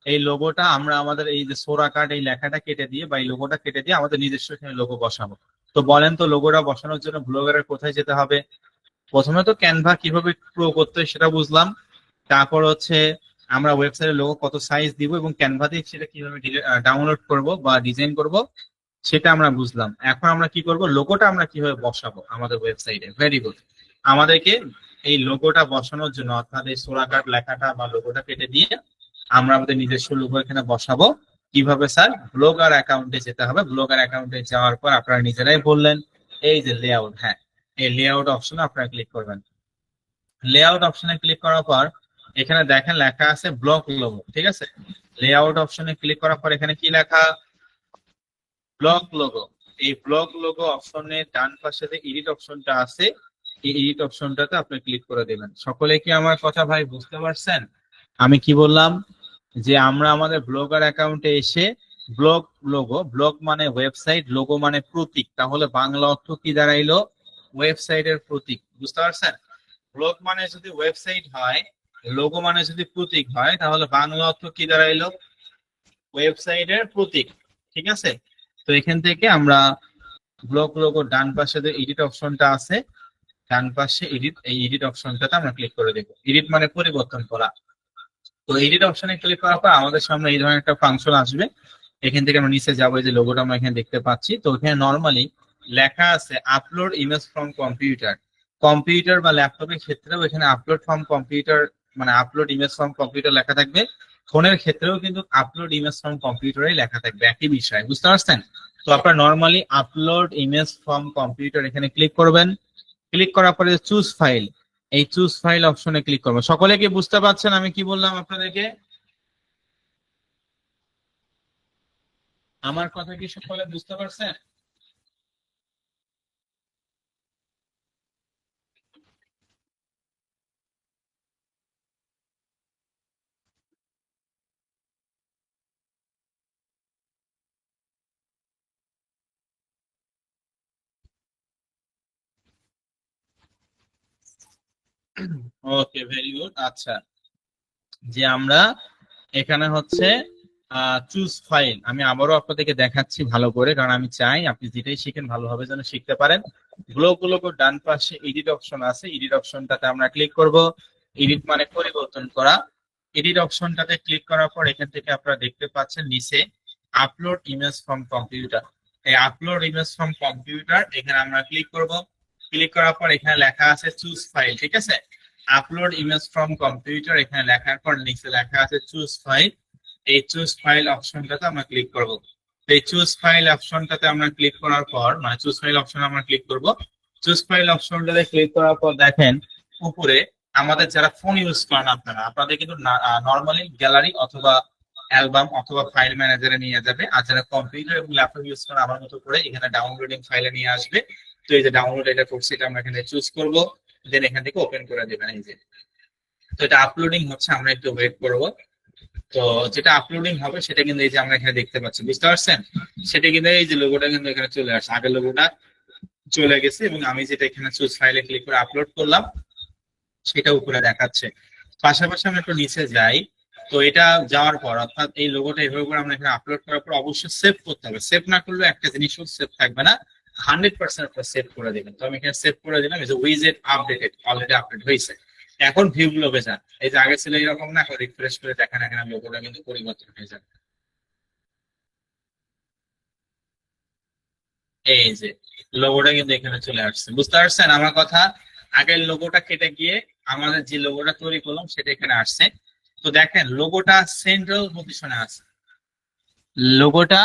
এই লোগোটা আমরা আমাদের এই যে সোরা কার্ড এই লেখাটা কেটে দিয়ে বা এই লোগোটা কেটে দিয়ে আমাদের নিজস্ব লোগো বসাবো। তো বলেন তো লোগোটা বসানোর জন্য ব্লগারের কোথায় যেতে হবে? প্রথমে তো ক্যানভা কিভাবে প্রো করতে হয় সেটা বুঝলাম। তারপর হচ্ছে আমরা ওয়েবসাইটের লোগো কত সাইজ দিব এবং ক্যানভা দিয়ে সেটা কিভাবে ডাউনলোড করব বা ডিজাইন করব সেটা আমরা বুঝলাম। এখন আমরা কি করব, লোগোটা আমরা কিভাবে বসাবো আমাদের ওয়েবসাইটে। Very good. আমাদেরকে এই লোগোটা বসানোর জন্য অর্থাৎ এই সোরা কার্ড লেখাটা বা লোগোটা কেটে দিয়ে আমরা আমাদের নিজস্ব লোগো এখানে বসাবো। কিভাবে স্যার? ব্লগার অ্যাকাউন্টে যেতে হবে। ব্লগার অ্যাকাউন্টে যাওয়ার পর আপনারা নিজেরাই বললেন এই যে লেআউট, হ্যাঁ এই লেআউট অপশনে আপনারা ক্লিক করবেন। লেআউট অপশনে ক্লিক করার পর এখানে দেখেন লেখা আছে ব্লক লোগো, ঠিক আছে। লেআউট অপশনে ক্লিক করার পর এখানে কি লেখা? Block logo. এই ব্লক লোগো অপশনের ডান পাশে যে এডিট অপশনটা আছে এই এডিট অপশনটাতে আপনি ক্লিক করে দেবেন। সকলে কি আমার কথা ভাই বুঝতে পারছেন? আমি কি বললাম যে আমরা আমাদের ব্লগার অ্যাকাউন্টে এসে ব্লগ লোগো, ব্লগ মানে ওয়েবসাইট, লোগো মানে প্রতীক, তাহলে বাংলা অর্থ কি দাঁড়াইলো? ওয়েবসাইটের প্রতীক। বুঝতে পারছেন? ব্লগ মানে যদি ওয়েবসাইট হয়, লোগো মানে যদি প্রতীক হয়, তাহলে বাংলা অর্থ কি দাঁড়াইলো? ওয়েবসাইটের প্রতীক। ঠিক আছে, তো এখান থেকে আমরা ব্লগ লোগো ডান পাশে যে এডিট অপশনটা আছে, ডান পাশে এডিট, এই এডিট অপশনটাতে আমরা ক্লিক করে দেবো। এডিট মানে পরিবর্তন করা। তো এডিট অপশনে ক্লিক করার পর আমাদের সামনে এই ধরনের একটা ফাংশন আসবে। এখান থেকে আমরা নিচে যাবো, যে লোগোটা আমরা এখানে দেখতে পাচ্ছি। তো এখানে নর্মালি লেখা আছে upload image from computer. Computer বা ল্যাপটপের ক্ষেত্রেও এখানে আপলোড ফ্রম কম্পিউটার মানে আপলোড ইমেজ ফ্রম কম্পিউটার লেখা থাকবে। ফোনের ক্ষেত্রেও কিন্তু আপলোড ইমেজ ফ্রম কম্পিউটারই লেখা থাকবে, একই বিষয়। বুঝতে পারছেন? তো আপনারা normally upload image from computer এখানে ক্লিক করবেন। ক্লিক করার পরে চুজ ফাইল, এই চুজ ফাইল অপশনে ক্লিক করবো। সকলে কি বুঝতে পারছেন আমি কি বললাম আপনাদেরকে? আমার কথা কি সকলে বুঝতে পারছেন? ওকে, ভেরি গুড। আচ্ছা, যে আমরা এখানে হচ্ছে চুজ ফাইল, আমি আবারও আপনাদেরকে দেখাচ্ছি ভালো করে, কারণ আমি চাই আপনি যেটাই শিখেন ভালোভাবে যেন শিখতে পারেন। গুলো ডান পাশে এডিট অপশন আছে, এডিট অপশনটাতে আমরা ক্লিক করব। এডিট মানে পরিবর্তন করা। এডিট অপশনটাতে ক্লিক করার পর এখান থেকে আপনারা দেখতে পাচ্ছেন নিচে আপলোড ইমেজ ফ্রম কম্পিউটার। এই আপলোড ইমেজ ফ্রম কম্পিউটার এখানে আমরা ক্লিক করব। ক্লিক করার পর এখানে লেখা আছে চুজ ফাইল, ঠিক আছে। আপলোড ইমেজ ফ্রম কম্পিউটার এখানে লেখার পর নিচে লেখা আছে চুজ ফাইল। এই চুজ ফাইল অপশনটাতে আমরা ক্লিক করব। এই চুজ ফাইল অপশনটাতে আমরা ক্লিক করার পর মানে চুজ ফাইল অপশনে আমরা ক্লিক করব। চুজ ফাইল অপশনটাতে ক্লিক করার পর দেখেন উপরে আমাদের যারা ফোন ইউজ করেন আপনারা, আপনাদের কিন্তু নর্মালি গ্যালারি অথবা অ্যালবাম অথবা ফাইল ম্যানেজারে নিয়ে যাবে। আর যারা কম্পিউটার এবং ল্যাপটপ ইউজ করেন আমার মতো করে এখানে ডাউনলোডিং ফাইলে নিয়ে আসবে। তো এই যে ডাউনলোড এটা করছি, এটা আমরা এখানে চুজ করব, দেন এখান থেকে ওপেন করে দেবেন। এই যে, তো এটা আপলোডিং হচ্ছে, আমরা একটু ওয়েট করব। তো যেটা আপলোডিং হবে সেটা কিন্তু এই যে আমরা এখানে দেখতে পাচ্ছি, বুঝতে পারছেন? সেটা কিন্তু এই যে লোগোটা কিন্তু এখানে চলে আসছে, আগের লোগোটা চলে গেছে এবং আমি যেটা এখানে চুজ ফাইলে ক্লিক করে আপলোড করলাম সেটা উপরে দেখাচ্ছে। পাশাপাশি আমরা একটু নিচে যাই। তো এটা যাওয়ার পর অর্থাৎ এই লোগোটা এভাবে করে আমরা এখানে আপলোড করার পর অবশ্যই সেভ করতে হবে। সেভ না করলে একটা জিনিসও সেভ থাকবে না, 100% আপনার সেভ করে দেবেন। তো আমি এখানে সেভ করে দিলাম, এই যে উইজেট আপডেটেড, অলরেডি আপডেট হয়েছে। এখন ভিউ গ্লোবে যান, এই যে আগে ছিল এরকম না, এখন রিফ্রেশ করে দেখেন এখানে লোগোটা কিন্তু পরিবর্তন হয়ে যাবে। এই যে লোগোটা কিন্তু এখানে চলে আসছে, বুঝতে পারছেন আমার কথা? আগের লোগোটা কেটে গিয়ে আমাদের যে লোগোটা তৈরি করলাম সেটা এখানে আসছে। তো দেখেন লোগোটা সেন্ট্রাল পজিশনে আছে, লোগোটা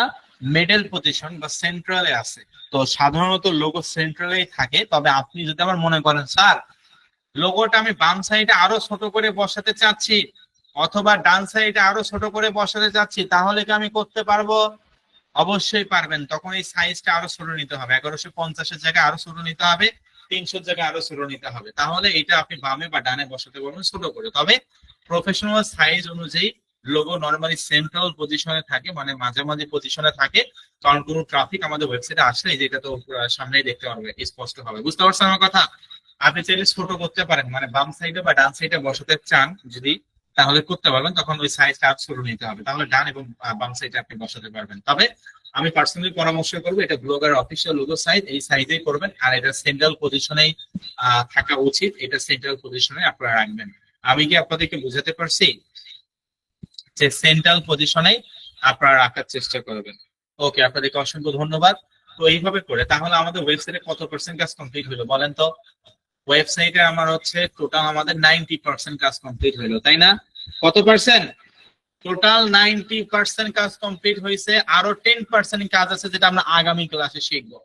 মিডল পজিশন বা সেন্ট্রালে আছে। তো সাধারণত লোগো সেন্ট্রালেই থাকে, তবে আপনি যদি আবার মনে করেন স্যার লোগোটা আমি বাম সাইডে আরো ছোট করে বসাতে চাচ্ছি অথবা ডান সাইডে আরো ছোট করে বসাতে চাচ্ছি, তাহলে কি আমি করতে পারবো? অবশ্যই পারবেন। তখন এই সাইজটা আরো ছোট নিতে হবে, 1150-এর জায়গায় আরো ছোট নিতে হবে, 300-এর জায়গায় আরো ছোট নিতে হবে। তাহলে এটা আপনি বামে বা ডানে বসাতে পারবেন ছোট করে। তবে প্রফেশনাল সাইজ অনুযায়ী লোগো নর্মালি সেন্ট্রাল পজিশনে থাকে, মানে মাঝামাঝি পজিশনে থাকে। কারণ কোনো ট্রাফিক আমাদের ওয়েবসাইটে আসলে যেটা তো সামনেই দেখতে পারবে, স্পষ্ট হবে। বুঝতে পারছেন আমার কথা? আপনি চাইলে ছোট করতে পারেন, মানে বাম সাইডে বা ডান সাইডে বসাতে চান যদি, তাহলে করতে পারবেন। তখন ওই সাইজটা আরো ছোট নিতে হবে, তাহলে ডান এবং বাম সাইডে আপনি বসাতে পারবেন। তবে আমি পার্সোনালি পরামর্শ করবো এটা ব্লগার অফিসিয়াল লোগো সাইজ, এই সাইজেই করবেন। আর এটা সেন্ট্রাল পজিশনেই থাকা উচিত, এটা সেন্ট্রাল পজিশনে আপনারা রাখবেন। আমি কি আপনাদেরকে বুঝাতে পারছি যে সেন্ট্রাল পজিশনেই আপনারা রাখার চেষ্টা করবেন? ওকে, আপনাদেরকে অসংখ্য ধন্যবাদ। তো এইভাবে করে তাহলে আমাদের ওয়েবসাইটে কত পার্সেন্ট কাজ কমপ্লিট হলো বলেন তো? ওয়েবসাইটে আমার হচ্ছে টোটাল আমাদের 90% কাজ কমপ্লিট হইলো, তাই না? কত পার্সেন্ট? টোটাল 90% কাজ কমপ্লিট হয়েছে। আরো 10% কাজ আছে যেটা আমরা আগামী ক্লাসে শিখবো।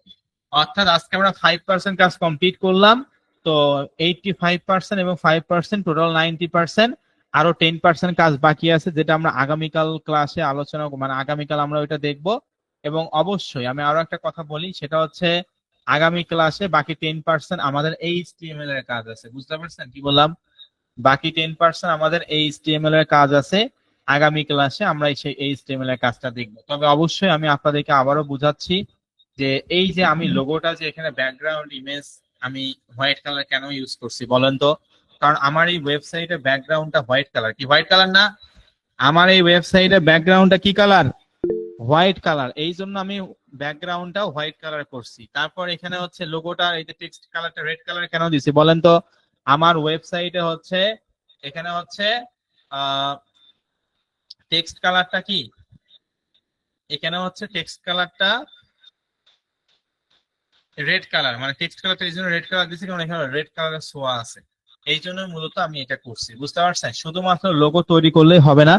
অর্থাৎ আজকে আমরা 5% কাজ কমপ্লিট করলাম। তো 85% এবং 5% টোটাল 90%। আরো 10% কাজ বাকি আছে যেটা আমরা আগামীকাল ক্লাসে আলোচনা, মানে আগামীকাল আমরা ওইটা দেখবো। এবং অবশ্যই আমি আরো একটা কথা বলি, সেটা হচ্ছে আগামী ক্লাসে বাকি 10% আমাদের HTML এর কাজ আছে। বুঝতে পারছেন কি বললাম? বাকি 10% আমাদের HTML এর কাজ আছে। আগামী ক্লাসে আমরা সেই HTML এর কাজটা দেখবো। তবে অবশ্যই আমি আপনাদেরকে আবারও বুঝাচ্ছি যে এই যে আমি লোগোটা যে এখানে ব্যাকগ্রাউন্ড ইমেজ আমি হোয়াইট কালার কেন ইউজ করছি বলেন তো? কারণ আমার এই ওয়েবসাইটের ব্যাকগ্রাউন্ডটা হোয়াইট কালার। কি হোয়াইট কালার না? আমার এই ওয়েবসাইটের ব্যাকগ্রাউন্ডটা কি কালার? White colour. এই জন্য আমি ব্যাকগ্রাউন্ডটা হোয়াইট কালার করছি। তারপর এখানে হচ্ছে লোগোটা এই যে টেক্সট কালারটা রেড কালার কেন দিছি বলেন তো? আমার ওয়েবসাইটে হচ্ছে এখানে হচ্ছে টেক্সট কালারটা কি, এখানে হচ্ছে টেক্সট কালারটা রেড কালার, মানে টেক্সট কালারটা এই জন্য রেড কালার দিচ্ছি কারণ এখানে রেড কালারের ছোঁয়া আছে। এই জন্য মূলত আমি এটা করছি, বুঝতে পারছেন? শুধুমাত্র লোগো তৈরি করলেই হবে না,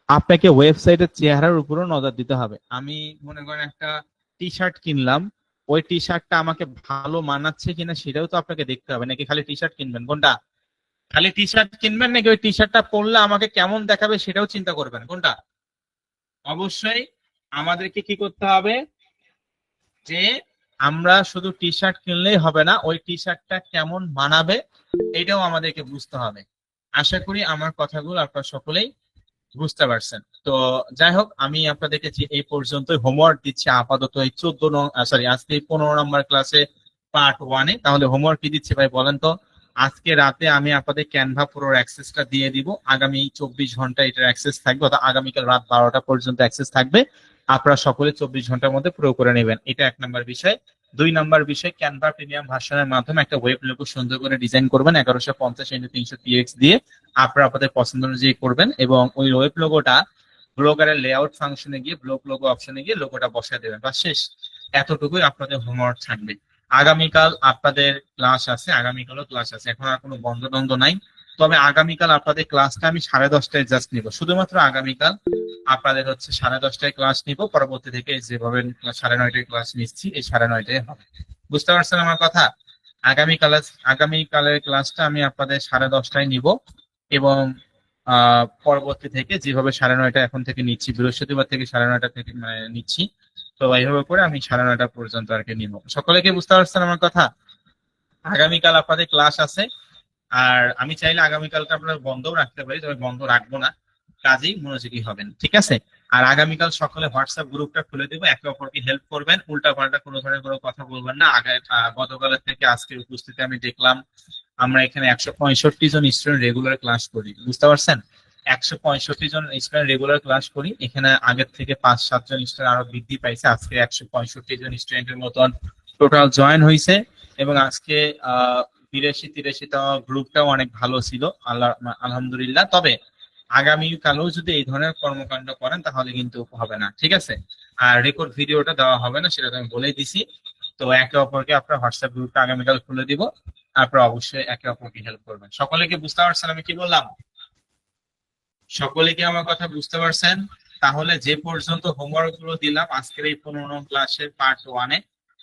আপনাকে ওয়েবসাইটের চেহারার উপরও নজর দিতে হবে। আমি মনে করেন একটা টি শার্ট কিনলাম, ওই টি শার্টটা আমাকে ভালো মানাচ্ছে কিনা সেটাও তো আপনাকে দেখতে হবে। নাকি খালি টি শার্ট কিনবেন? কোনটা? খালি টি শার্ট কিনবেন নাকি ওই টি শার্টটা পরলে আমাকে কেমন দেখাবে সেটাও চিন্তা করবেন? কোনটা? অবশ্যই আমাদেরকে কি করতে হবে যে আমরা শুধু টি শার্ট কিনলেই হবে না, ওই টি শার্টটা কেমন মানাবে এটাও আমাদেরকে বুঝতে হবে। আশা করি আমার কথাগুলো আপনারা সকলেই বুঝতে পারছেন। তো যাই হোক, আমি আপনাদেরকে যে এই পর্যন্তই হোমওয়ার্ক দিচ্ছি আপাতত এই 14 আজকে 15 নম্বর ক্লাসে পার্ট 1-এ। তাহলে হোমওয়ার্ক কি দিচ্ছি ভাই বলেন তো? আজকে রাতে আমি আপনাদের ক্যানভা প্রোর অ্যাক্সেসটা দিয়ে দিব। আগামী 24 ঘন্টা এটার অ্যাক্সেস থাকবে, অর্থাৎ আগামীকাল রাত 12টা পর্যন্ত অ্যাক্সেস থাকবে। আপনারা সকলে 24 ঘন্টার মধ্যে প্রয়োগ করে নেবেন, এটা 1 নম্বর বিষয়। 2 নম্বর বিষয়, ক্যানভা প্রিমিয়াম ভার্সনের মাধ্যমে একটা ওয়েব লোগো সুন্দর করে ডিজাইন করবেন 1150x300 দিয়ে। আপনারা আপনাদের পছন্দ অনুযায়ী করবেন এবং ওই ওয়েব লোগোটা ব্লগারের লেআউট ফাংশনে গিয়ে ব্লগ লোগো অপশনে গিয়ে লোগোটা বসায় দেবেন, বা শেষ। এতটুকুই আপনাদের হোমওয়ার্ক থাকবে। আগামীকাল আপনাদের ক্লাস আছে, আগামীকালও ক্লাস আছে, এখন আর কোনো বন্ধ টন্ধ নাই। তবে আগামীকাল আপনাদের ক্লাসটা আমি 10:30টায় জাস্ট নিব, শুধুমাত্র আগামীকাল আপনাদের হচ্ছে 10:30টায় ক্লাস নিব। পরবর্তী থেকে যেভাবে 9:30টায় ক্লাস নিচ্ছি এই 9:30টায় হবে। বুঝতে পারছেন আমার কথা? আগামীকালের ক্লাসটা আমি আপনাদের 10:30টায় নিব এবং পরবর্তী থেকে যেভাবে 9:30 এখন থেকে নিচ্ছি, বৃহস্পতিবার থেকে 9:30 থেকে মানে নিচ্ছি, তো এইভাবে করে আমি 9:30 পর্যন্ত আর কি নিব। সকলে কি বুঝতে পারছেন আমার কথা? আগামীকাল আপনাদের ক্লাস আছে। আর আমি চাইলে আগামীকালটা আপনার বন্ধও রাখতে পারি, তবে বন্ধ রাখবো না। কাজেই মনোযোগী হবেন, ঠিক আছে? আর আগামীকাল সকালে হোয়াটসঅ্যাপ গ্রুপটা খুলে দেবো, একে অপরকে হেল্প করবেন, উল্টা পাল্টা কোনো ধরনের কোনো কথা বলবেন না। আগে গতকালের থেকে আজকের উপস্থিতি আমি দেখলাম আমরা এখানে 165 জন স্টুডেন্ট রেগুলার ক্লাস করি, বুঝতে পারছেন? 165 জন স্টুডেন্ট রেগুলার ক্লাস করি, এখানে আগের থেকে 5-7 জন স্টুডেন্ট আরো বৃদ্ধি পাইছে, আজকে 165 জন স্টুডেন্টের মতন টোটাল জয়েন হয়েছে। এবং আজকে 82-83তম গ্রুপটাও অনেক ভালো ছিল, আলহামদুলিল্লাহ। তবে আগামীকালও যদি এই ধরনের কর্মকাণ্ড করেন তাহলে কিন্তু হবে না, ঠিক আছে? আর রেকর্ড ভিডিওটা দেওয়া হবে না, সেটা তো আমি বলেই দিছি। তো একে অপরকে আপনার হোয়াটসঅ্যাপ গ্রুপটা আগামীকাল খুলে দিব, আপনারা অবশ্যই একে অপরকে হেল্প করবেন। সকলে কি বুঝতে পারছেন আমি কি বললাম? সকলে কি আমার কথা বুঝতে পারছেন? তাহলে যে পর্যন্ত হোমওয়ার্ক গুলো দিলাম আজকের এই 15 ক্লাসের পার্ট 1-এ,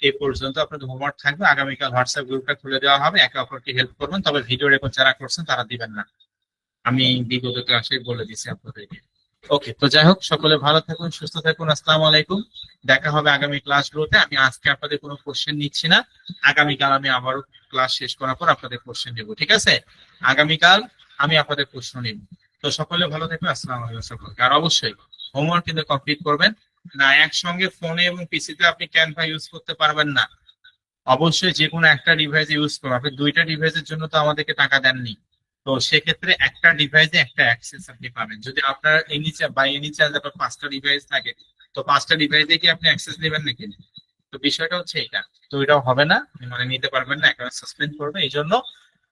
এই পর্যন্ত আপনাদের হোমওয়ার্ক থাকবে। আগামীকাল হোয়াটসঅ্যাপ গ্রুপটা খুলে দেওয়া হবে, একে অপরকে হেল্প করবেন, তবে ভিডিও রেকর্ড যারা করছেন তারা দিবেন না, আমি বিগত ক্লাসে বলে দিছি আপনাদেরকে। ওকে, তো যাই হোক, সকলে ভালো থাকুন, সুস্থ থাকুন, আসসালামু আলাইকুম। দেখা হবে আগামী ক্লাসগুলোতে। আমি আজকে আপনাদের কোনো কোশ্চেন নিচ্ছি না, আগামীকাল আমি আবারও ক্লাস শেষ করার পর আপনাদের কোশ্চেন নেব, ঠিক আছে? আগামীকাল আমি আপনাদের প্রশ্ন নিব। তো সকলে ভালো থাকবেন, আসসালামু আলাইকুম সকলকে। আর অবশ্যই হোমওয়ার্ক কিন্তু কমপ্লিট করবেন না, একসঙ্গে ফোনে এবং পিসিতে আপনি ক্যানভা ইউজ করতে পারবেন না, অবশ্যই যে কোনো একটা ডিভাইস ইউজ করুন। আপনি দুইটা ডিভাইসের জন্য তো আমাদেরকে টাকা দেননি, তো সেক্ষেত্রে একটা ডিভাইসে একটা অ্যাক্সেস আপনি পাবেন। যদি আপনার এনি চার্জ আপনার 5টা ডিভাইস থাকে, তো 5টা ডিভাইসে কি আপনি অ্যাক্সেস নেবেন নাকি? তো বিষয়টা হচ্ছে এটা, তো এটাও হবে না, মানে নিতে পারবেন না, একবার সাসপেন্ড করবে। এই জন্য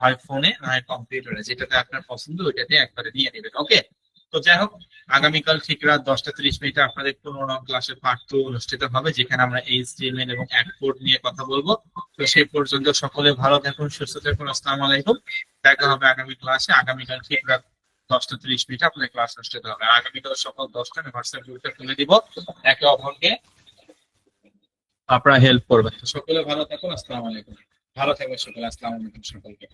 হয় ফোনে নয় কম্পিউটারে, যেটাতে আপনার পছন্দ ওইটাতে একবারে নিয়ে নেবেন, ওকে? তো যাই হোক, আগামীকাল ঠিক রাত 10টা 30 মিনিটে আপনাদের 15 ক্লাসের পার্ট 2 অনুষ্ঠিত হবে, যেখানে আমরা HTML এবং অ্যাড কোড নিয়ে কথা বলবো। তো সেই পর্যন্ত সকলে ভালো থাকুন, সুস্থ থাকুন, আসসালামু আলাইকুম। দেখা হবে আগামী ক্লাসে। আগামীকাল ঠিক রাত 10টা 30 মিনিটে আপনাদের ক্লাস অনুষ্ঠিত হবে। আর আগামীকাল সকাল 10টা আমি হোয়াটসঅ্যাপ গ্রুপে তুলে দিব, একে অপরকে আপনারা হেল্প করবেন। তো সকলে ভালো থাকুন, আসসালামু আলাইকুম। ভালো থাকবেন সকলে, আসসালামু আলাইকুম সকলকে।